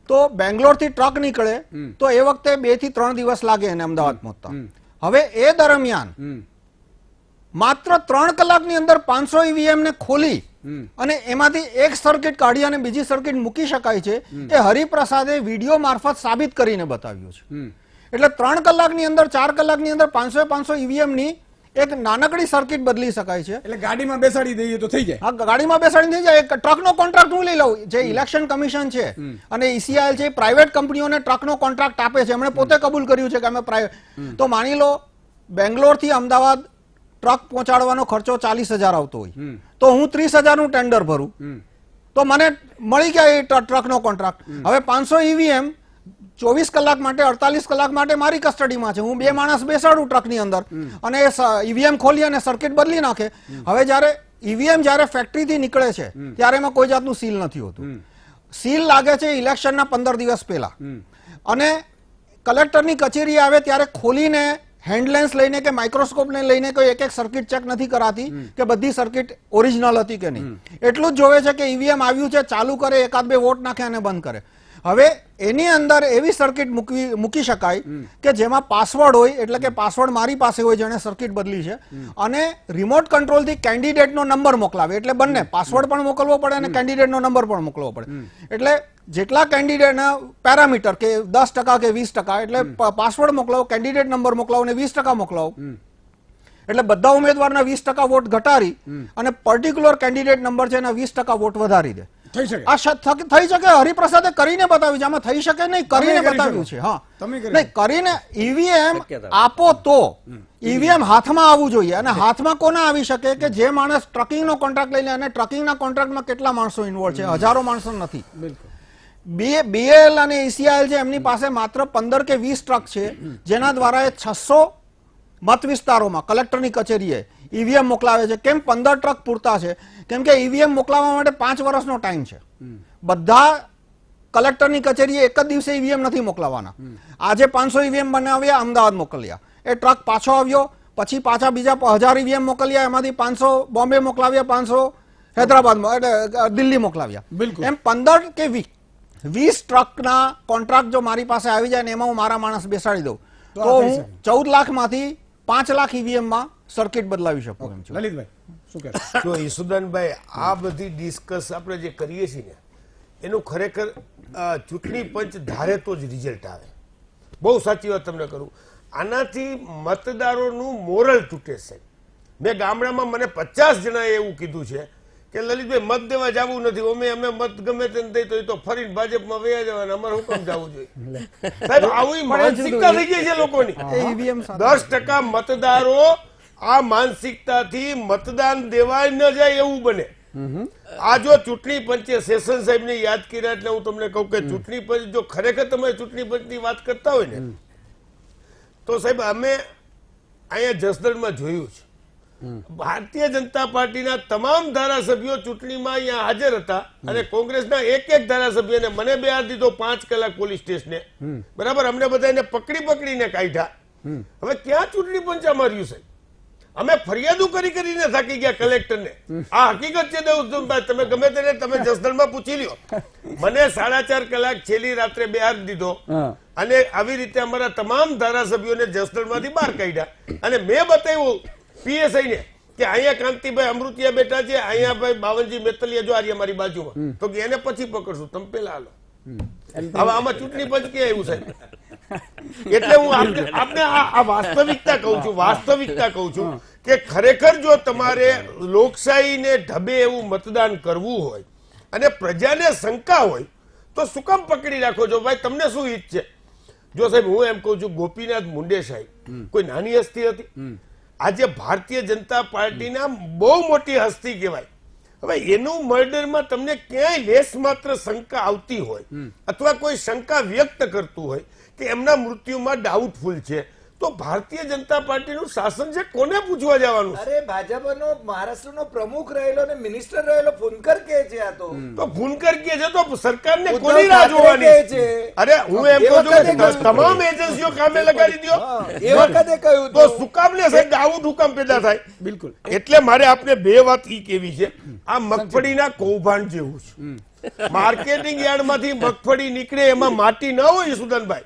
તો બેંગ્લોરથી ટ્રક નીકળે તો એ વખતે 2 થી 3 દિવસ લાગે એને અમદાવાદ પહોંચતા. હવે એ દરમિયાન માત્ર 3 કલાકની અંદર 500 ઈવીએમ ને ખોલી અને એમાંથી એક સર્કિટ કાઢી અને બીજી સર્કિટ મૂકી શકાય છે એ હરિપ્રસાદે વિડીયો મારફત સાબિત કરીને બતાવ્યું છે. એટલે 3 કલાકની અંદર 4 કલાકની અંદર 500 ઈવીએમ ની એક નાનકડી સર્કિટ બદલી શકાય છે. એટલે ગાડીમાં બેસાડી દઈએ તો થઈ જાય. હા, ગાડીમાં બેસાડીને થઈ જાય. એક ટ્રકનો કોન્ટ્રાક્ટ હું લઈ લઉં. જે ઇલેક્શન કમિશન છે અને ECIL છે, પ્રાઇવેટ કંપનીઓને ટ્રકનો કોન્ટ્રાક્ટ આપે છે. એમણે પોતે કબૂલ કર્યું છે કે અમે પ્રાઇવેટ. તો માની લો બેંગ્લોર થી અમદાવાદ ટ્રક પહોંચાડવાનો ખર્ચો 40,000 આવતો હોય, તો હું 30,000 નું ટેન્ડર ભરું તો મને મળી ગયા એ ટ્રકનો કોન્ટ્રાક્ટ. હવે 500 ઈવીએમ 24 કલાક માટે 48 કલાક માટે મારી કસ્ટડીમાં છે. હું 2 માણસ બેસાડું ટ્રકની અંદર અને ઈવીએમ ખોલી અને સર્કિટ બદલી નાખે. હવે જ્યારે ઈવીએમ જ્યારે ફેક્ટરીથી નીકળે છે ત્યારે એમાં કોઈ જાતનું સીલ નથી હોતું. સીલ લાગે છે ઇલેક્શનના 15 દિવસ પહેલા, અને કલેક્ટરની કચેરી આવે ત્યારે ખોલીને હેન્ડલેન્સ લઈને કે માઇક્રોસ્કોપને લઈને કોઈ એક સર્કિટ ચેક નથી કરાતી કે બધી સર્કિટ ઓરિજિનલ હતી કે નહીં. એટલું જ જોવે છે કે ઈવીએમ આવ્યું છે, ચાલુ કરે, 1-2 વોટ નાખે અને બંધ કરે. હવે એની અંદર એવી સર્કિટ મૂકી શકાય કે જેમાં પાસવર્ડ હોય, એટલે કે પાસવર્ડ મારી પાસે હોય જેણે સર્કિટ બદલી છે, અને રિમોટ કંટ્રોલથી કેન્ડિડેટનો નંબર મોકલાવે. એટલે બંને પાસવર્ડ પણ મોકલવો પડે અને કેન્ડિડેટનો નંબર પણ મોકલવો પડે. એટલે જેટલા કેન્ડિડેટના પેરામીટર કે 10% કે 20%, એટલે પાસવર્ડ મોકલાવો, કેન્ડિડેટ નંબર મોકલાવો અને 20% મોકલાવો. એટલે બધા ઉમેદવારના 20% વોટ ઘટાડી અને પર્ટિક્યુલર કેન્ડિડેટ નંબર છે એના 20% વોટ વધારી દે. થઈ શકે. આ થઈ શકે. હરિપ્રસાદે કરીને બતાવ્યું છે. આમાં થઈ શકે નહીં, કરીને બતાવ્યું છે. હા, નહીં કરીને ઈવીએમ આપો તો ઈવીએમ હાથમાં આવવું જોઈએ. અને હાથમાં કોના આવી શકે કે જે માણસ ટ્રકિંગનો કોન્ટ્રાક્ટ લઈ લે. અને ટ્રકિંગના કોન્ટ્રાક્ટમાં કેટલા માણસો ઇન્વોલ્વ છે? હજારો માણસો નથી. BL અને ECIL છે એમની પાસે માત્ર 15 કે 20 ટ્રક છે, જેના દ્વારા એ 600 મત વિસ્તારોમાં કલેક્ટરની કચેરીએ ઈવીએમ મોકલાવે છે. કેમ 15 ટ્રક પૂરતા છે? કેમ કે ઈવીએમ મોકલાવવા માટે 5 વર્ષનો ટાઈમ છે. બધા કલેક્ટરની કચેરીએ એક જ દિવસે ઈવીએમ નથી મોકલાવાના. આજે 500 ઈવીએમ બનાવ્યા, અમદાવાદ મોકલ્યા, એ ટ્રક પાછો આવ્યો, પછી પાછા બીજા 1000 ઈવીએમ મોકલ્યા, એમાંથી 500 બોમ્બે મોકલાવ્યા, 500 હૈદરાબાદમાં એટલે દિલ્હી મોકલાવ્યા. એમ 15 કે 20 ટ્રકના કોન્ટ્રાક્ટ જો મારી પાસે આવી જાય ને એમાં હું મારા માણસ બેસાડી દઉં તો હું 14 લાખમાંથી 5 લાખ ઈવીએમમાં સર્કિટ બદલાવી શકું એમ છું. લલિતભાઈ શું કહેશો? જો ઈસુદાનભાઈ, આ બધી ડિસ્કસ આપણે જે કરીએ છીએ ને એનું ખરેખર ચૂંટણી પંચ ધારે તો જ રિઝલ્ટ આવે. બહુ સાચી વાત તમને કરું. આનાથી મતદારોનું મોરલ તૂટે છે. મેં ગામડામાં મને 50 જણાએ એવું કીધું છે કે લલિતભાઈ મત દેવા જવું નથી, અમે મત ગમે તેને દઈ તો ફરીને ભાજપમાં વયા જવાના, અમારે હુકમ જવું જોઈએ. સાહેબ, આવી માનસિકતા થઈ ગઈ છે લોકોની. 10% મતદારો આ માનસિકતાથી મતદાન દેવાય ન જાય એવું બને. આ જો ચૂંટણી પંચે સેશન સાહેબને યાદ કર્યા એટલે હું તમને કહું કે ચૂંટણી પંચ જો ખરેખર તમે ચૂંટણી પંચની વાત કરતા હોય ને તો સાહેબ અમે અહીંયા જસદણમાં જોયું છે. ભારતીય જનતા પાર્ટીના તમામ ધારાસભ્યો ચૂંટણીમાં અહીંયા હાજર હતા અને કોંગ્રેસના એક ધારાસભ્યને મને બેહાર દીધો 5 કલાક પોલીસ સ્ટેશને. બરાબર, અમને બધાને પકડીને કાઢ્યા. હવે ક્યાં ચૂંટણી પંચ અમાર્યું છે? અમે ફરિયાદો કરીને થાકી ગયા કલેક્ટરને. આ હકીકત છે દેવભાઈ, તમે ગમે તેને તમે જસદણમાં પૂછી લ્યો. મને 4.5 કલાક છેલ્લી રાત્રે બેહાર દીધો અને આવી રીતે અમારા તમામ ધારાસભ્યોને જસદણમાંથી બહાર કાઢ્યા. અને મેં બતાવ્યું PSI ને કે અહીંયા કાંતિભાઈ અમૃતિયા બેઠા છે, અહીંયા ભાઈ બાવનજી મેતલિયા જો આર્યા મારી બાજુમાં, તો કે એને પછી પકડશું, તમે પેલા હાલો. હવે આમાં ચૂંટણી પંચ ક્યાં આવ્યું સાહેબ? એટલે હું આપને આ વાસ્તવિકતા કહું છું કે ખરેખર જો તમારે લોકશાહીને ઢબે એવું મતદાન કરવું હોય અને પ્રજાને શંકા હોય તો શું કામ પકડી રાખો છો? ભાઈ તમને શું હિત છે? જો સાહેબ હું એમ કહું છું, ગોપીનાથ મુંડે સાહેબ કોઈ નાની હસ્તી હતી? આજે ભારતીય જનતા પાર્ટીના બહુ મોટી હસ્તી કહેવાય. હવે એનું મર્ડરમાં તમને ક્યાંય લેશ માત્ર શંકા આવતી હોય અથવા કોઈ શંકા વ્યક્ત કરતું હોય કે એમના મૃત્યુમાં ડાઉટફુલ છે, તો ભારતીય જનતા પાર્ટીનું શાસન છે કોને પૂછવા જવાનું? અરે ભાજપનો મહારાષ્ટ્રનો પ્રમુખ રહેલો ને મિનિસ્ટર રહેલો ફુનકર કે છે. આ તો ફુનકર કે છે તો સરકારને કોની રાહ જોવાની? અરે હું એમ કહું છું તમામ એજન્સીઓ કામે લગાડી દો. એ વખતે કહ્યું તો શું કામ લે સાહેબ ડાઉટ હુકમ પેદા થાય? બિલકુલ. એટલે મારે આપને બે વાત ઈ કેવી છે, આ મગફળીના કૌભાંડ જેવું છે. માર્કેટિંગ યાર્ડમાંથી મગફળી નીકળે એમાં માટી ન હોય સુદાનભાઈ,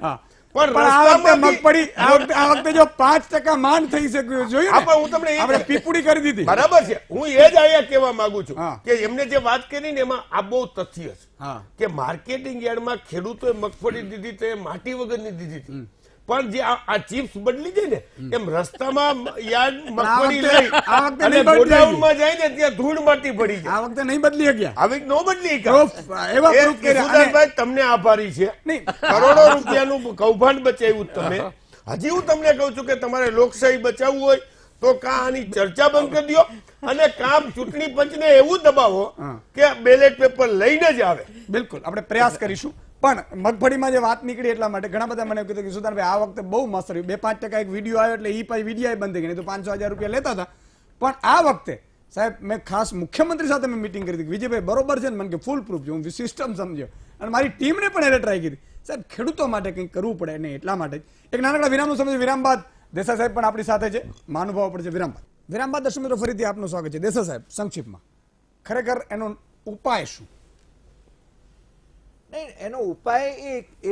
પણ પણ આ વખતે રસ્તામાંથી- મગફળી આ વખતે જો 5% માંડ થઈ શક્યું જોયું હા, ને? પણ હું તમને એ આપણે કહું. પીપુડી કરી દીધી. બરાબર છે, હું એ જ અહીંયા કહેવા માંગુ છું હા. કે એમને જે વાત કરી ને એમાં આ બહુ તથ્ય છે હા. કે માર્કેટિંગ યાર્ડમાં ખેડૂતોએ મગફળી દીધી તે માટી વગરની દીધી હતી, પણ જે આ ચિપ્સ બદલી જાય ને એમ રસ્તામાં યાર્ડ મગફળી વખતે- લઈ આ વખતે અને નહીં બદલી ગોડાઉનમાં જાય ને ત્યાં ધૂળ માટી પડી જાય. આ વખતે નહીં બદલી શક્યા. હવે નો બદલી Proof, એવા એ proof કર્યા. ઈસુદાનભાઈ તમને આભારી છે, નહીં. કરોડો રૂપિયાનું કૌભાંડ બચાવ્યું તમે. હજી હું તમને કહું છું કે તમારે લોકશાહી બચાવવું હોય તો કાં આની ચર્ચા બંધ કરી દો અને કામ ચૂંટણી પંચને એવું દબાવો કે બેલેટ પેપર લઈને જ આવે. બિલકુલ આપણે પ્રયાસ કરીશું. પણ મગફળીમાં જે વાત નીકળી એટલા માટે ઘણા બધા મને કીધું કે સુધાનભાઈ આ વખતે બહુ મસ્ત રહ્યું. 2-5% એક વિડીયો આવ્યો એટલે એ પછી વિડીયો બંધ થઈ ગઈ, નહીં તો 500,000 રૂપિયા લેતા હતા. પણ આ વખતે સાહેબ મેં ખાસ મુખ્યમંત્રી સાથે મેં મીટિંગ કરી હતી. વિજયભાઈ બરોબર છે ને? મને કે ફૂલ પ્રૂફ છે, હું સિસ્ટમ સમજ્યો અને મારી ટીમને પણ એને ટ્રાય કરી. સાહેબ ખેડૂતો માટે કંઈક કરવું પડે ને એટલા માટે એક નાનકડા વિરામનું સમજ. વિરામ બાદ દેસાઈ સાહેબ પણ આપણી સાથે છે, મહાનુભાવો પણ છે. વિરામ બાદ દર્શક મિત્રો ફરીથી આપનું સ્વાગત છે. દેસાઈ સાહેબ, સંક્ષિપ્તમાં ખરેખર એનો ઉપાય શું? નહીં, એનો ઉપાય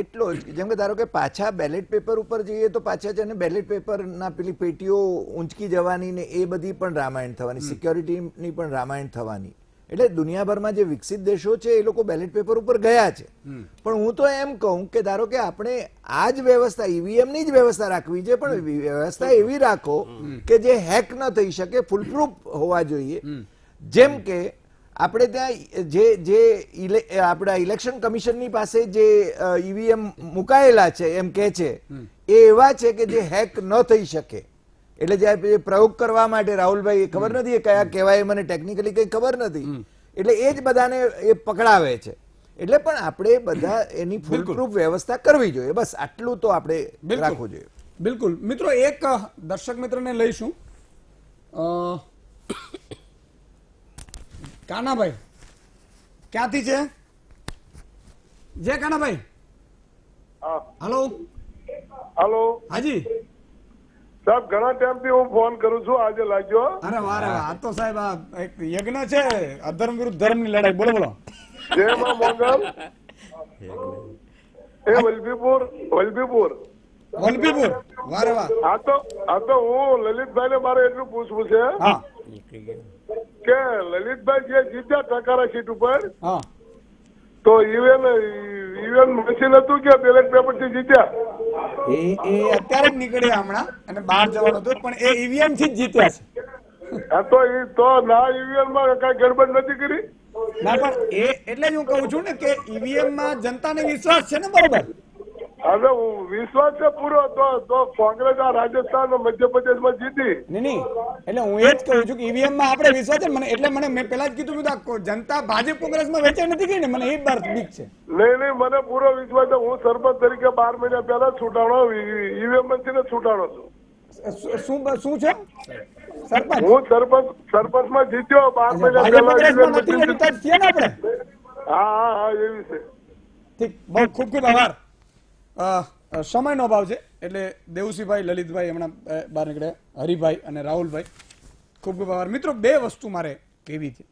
એટલો જ કે જેમ કે ધારો કે પાછા બેલેટ પેપર ઉપર જઈએ તો પાછા છે ને બેલેટ પેપરના પેલી પેટીઓ ઊંચકી જવાની ને એ બધી પણ રામાયણ થવાની, સિક્યોરિટીની પણ રામાયણ થવાની. એટલે દુનિયાભરમાં જે વિકસિત દેશો છે એ લોકો બેલેટ પેપર ઉપર ગયા છે. પણ હું તો એમ કહું કે ધારો કે આપણે આ જ વ્યવસ્થા ઈવીએમ ની જ વ્યવસ્થા રાખવી છે, પણ વ્યવસ્થા એવી રાખો કે જે હેક ન થઈ શકે, ફૂલપ્રૂફ હોવા જોઈએ. જેમ કે આપણે ત્યાં આપણા ઇલેક્શન કમિશનની પાસે જે ઈવીએમ મુકાયેલા છે એમ કે છે એ એવા છે કે જે હેક ન થઈ શકે. એટલે જે પ્રયોગ કરવા માટે રાહુલભાઈ ખબર નથી એ કયા કહેવાય, મને ટેકનિકલી કઈ ખબર નથી, એટલે એ જ બધાને એ પકડાવે છે. એટલે પણ આપણે બધા એની ફૂલપ્રૂફ વ્યવસ્થા કરવી જોઈએ. બસ આટલું તો આપણે રાખવું જોઈએ. બિલકુલ મિત્રો, એક દર્શક મિત્રને લઈશું. કાનાભાઈ ક્યાંથી છે? જય કાનાભાઈ. હલો હલો હાજી સાહેબ, ઘણા ટાઈમથી હું ફોન કરું છું, આજે લાગ્યો. અરે વારે વાહ, આ તો સાહેબ આ એક યજ્ઞ છે અધર્મ વિરુદ્ધ ધર્મની લડાઈ. બોલો બોલો. જય માં મોગલ. એ વલભીપુર વલભીપુર. વારે વાહ. આ તો હું લલિતભાઈ ને મારે એટલું પૂછવું છે હા કે લલિતભાઈ જે જીત્યા ટકારા સીટ ઉપર હા તો ઈવીએમ મશીન હતું કે બેલેટ પેપર થી જીત્યા? એ અત્યારે જ નીકળ્યા હમણાં અને બહાર જવાનું હતું, પણ એ ઈવીએમ થી જ જીત્યા છે. હા તો ના ઈવીએમ માં કઈ ગડબડ નથી કરી? ના પણ એ એટલે જ હું કહું છું ને કે ઈવીએમ માં જનતાને વિશ્વાસ છે ને, બરોબર? હવે વિશ્વાસ છે પૂરો. તો કોંગ્રેસ આ રાજસ્થાન મધ્યપ્રદેશમાં જીતી. નહીં એટલે હું એ જ કહું છું કે ઈવીએમ માં આપણે વિશ્વાસ છે ને. મને એટલે મેં પેલા જ કીધું કે જનતા ભાજપ કોંગ્રેસમાં વેચાઈ નથી ગઈ ને, મને એ બાર બીક છે. નહીં મને પૂરો વિશ્વાસ છે. હું સરપંચ તરીકે 12 મહિના પહેલા છૂટાણો ઈવીએમ થી ને છૂટાણો છું. શું છે સરપંચ? હું સરપંચ માં જીત્યો 12 મહિના ભાજપ પહેલા. કોંગ્રેસમાં નથી ને જીતા જ છીએ ને આપણે. હા એવી છે. ઠીક, બહુ ખૂબ ખૂબ આભાર. સમયનો અભાવ છે એટલે દેવસિંહભાઈ, લલિતભાઈ હમણાં બહાર નીકળ્યા, હરિભાઈ અને રાહુલભાઈ, ખૂબ ખૂબ આભાર. મિત્રો, બે વસ્તુ મારે કહેવી છે.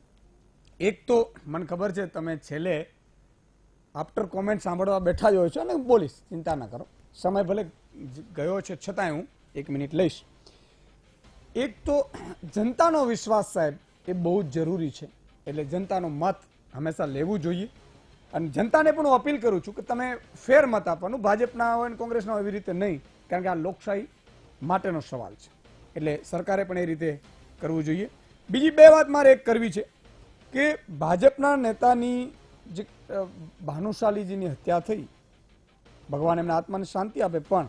એક તો મને ખબર છે તમે છેલ્લે આફ્ટર કોમેન્ટ સાંભળવા બેઠા જ હોય છો અને બોલીશ, ચિંતા ના કરો. સમય ભલે ગયો છે છતાંય હું 1 મિનિટ લઈશ. એક તો જનતાનો વિશ્વાસ સાહેબ એ બહુ જ જરૂરી છે. એટલે જનતાનો મત હંમેશા લેવું જોઈએ અને જનતાને પણ હું અપીલ કરું છું કે તમે ફેર મત આપવાનું, ભાજપના હોય ને કોંગ્રેસના હોય એવી રીતે નહીં, કારણ કે આ લોકશાહી માટેનો સવાલ છે. એટલે સરકારે પણ એ રીતે કરવું જોઈએ. બીજી બે વાત મારે એક કરવી છે કે ભાજપના નેતાની જે ભાનુશાલીજીની હત્યા થઈ, ભગવાન એમના આત્માને શાંતિ આપે, પણ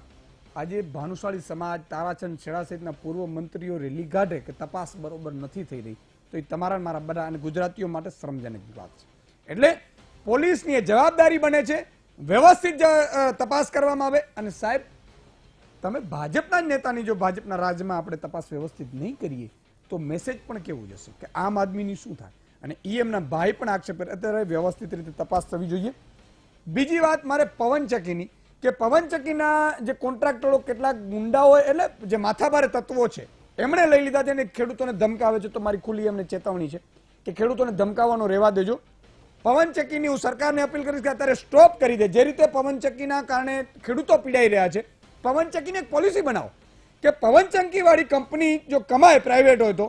આજે ભાનુશાળી સમાજ, તારાચંદ છેડા સહિતના પૂર્વ મંત્રીઓ રેલી કાઢે કે તપાસ બરોબર નથી થઈ રહી, તો એ તમારા મારા બધા અને ગુજરાતીઓ માટે શરમજનક વાત છે. એટલે પોલીસની એ જવાબદારી બને છે વ્યવસ્થિત તપાસ કરવામાં આવે. અને સાહેબ તમે ભાજપના જ નેતાની જો ભાજપના રાજ્યમાં આપણે તપાસ વ્યવસ્થિત નહીં કરીએ તો મેસેજ પણ કેવું જશે કે આમ આદમીની શું થાય. અને એમના ભાઈ પણ આક્ષેપ કરે, અત્યારે વ્યવસ્થિત રીતે તપાસ થવી જોઈએ. બીજી વાત મારે પવનચક્કીની, કે પવનચક્કીના જે કોન્ટ્રાક્ટરો કેટલાક ગુંડાઓ એટલે જે માથાભારે તત્વો છે એમણે લઈ લીધા છે અને ખેડૂતોને ધમકાવે છે. તો મારી ખુલ્લી એમને ચેતવણી છે કે ખેડૂતોને ધમકાવવાનો રહેવા દેજો. પવનચક્કીની હું સરકારને અપીલ કરીશ કે અત્યારે સ્ટોપ કરી દે. જે રીતે પવનચક્કીના કારણે ખેડૂતો પીડાઈ રહ્યા છે, પવનચક્કીની એક પોલિસી બનાવો કે પવનચક્કી વાળી કંપની જો કમાય પ્રાઇવેટ હોય તો,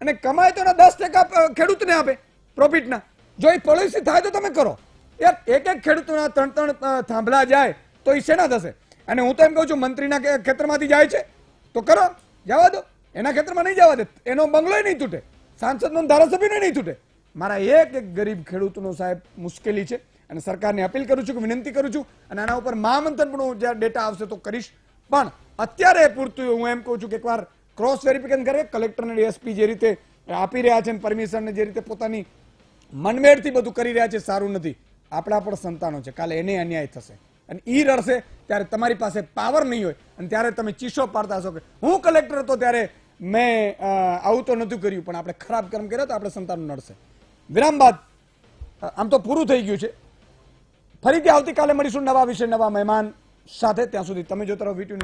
અને કમાય તો એના 10% ખેડૂતને આપે પ્રોફિટના. જો એ પોલિસી થાય તો તમે કરો યાર. એક ખેડૂતોના 3 થાંભલા જાય તો એ શેના થશે? અને હું તો એમ કહું છું મંત્રીના ખેતરમાંથી જાય છે તો કરો, જવા દો. એના ખેતરમાં નહીં જવા દે, એનો બંગલો નહીં તૂટે, સાંસદનો ધારાસભ્યને નહીં તૂટે. મારા એક ગરીબ ખેડૂતનો સાહેબ મુશ્કેલી છે અને સરકારને અપીલ કરું છું કે વિનંતી કરું છું, અને આના ઉપર મહામંથન પણ જ્યારે ડેટા આવશે તો કરીશ. પણ અત્યારે પૂરતું હું એમ કહું છું કે એકવાર ક્રોસ વેરિફિકેશન કરે. કલેક્ટર અને ડીએસપી જે રીતે આપી રહ્યા છે પરમિશન, જે રીતે પોતાની મનમેળથી બધું કરી રહ્યા છે સારું નથી. આપણા પણ સંતાનો છે, કાલે એને અન્યાય થશે અને ઈ રડશે ત્યારે તમારી પાસે પાવર નહીં હોય અને ત્યારે તમે ચીસો પાડતા હશો કે હું કલેક્ટર હતો ત્યારે મેં આવું તો નહોતું કર્યું, પણ આપણે ખરાબ કર્મ કર્યા તો આપણે સંતાનો નડશે. વિરામ બાદ આમ તો પૂરું થઈ ગયું છે. ફરીથી આવતીકાલે મળીશું નવા વિષય નવા મહેમાન સાથે. ત્યાં સુધી તમે જોતા રહો VTV.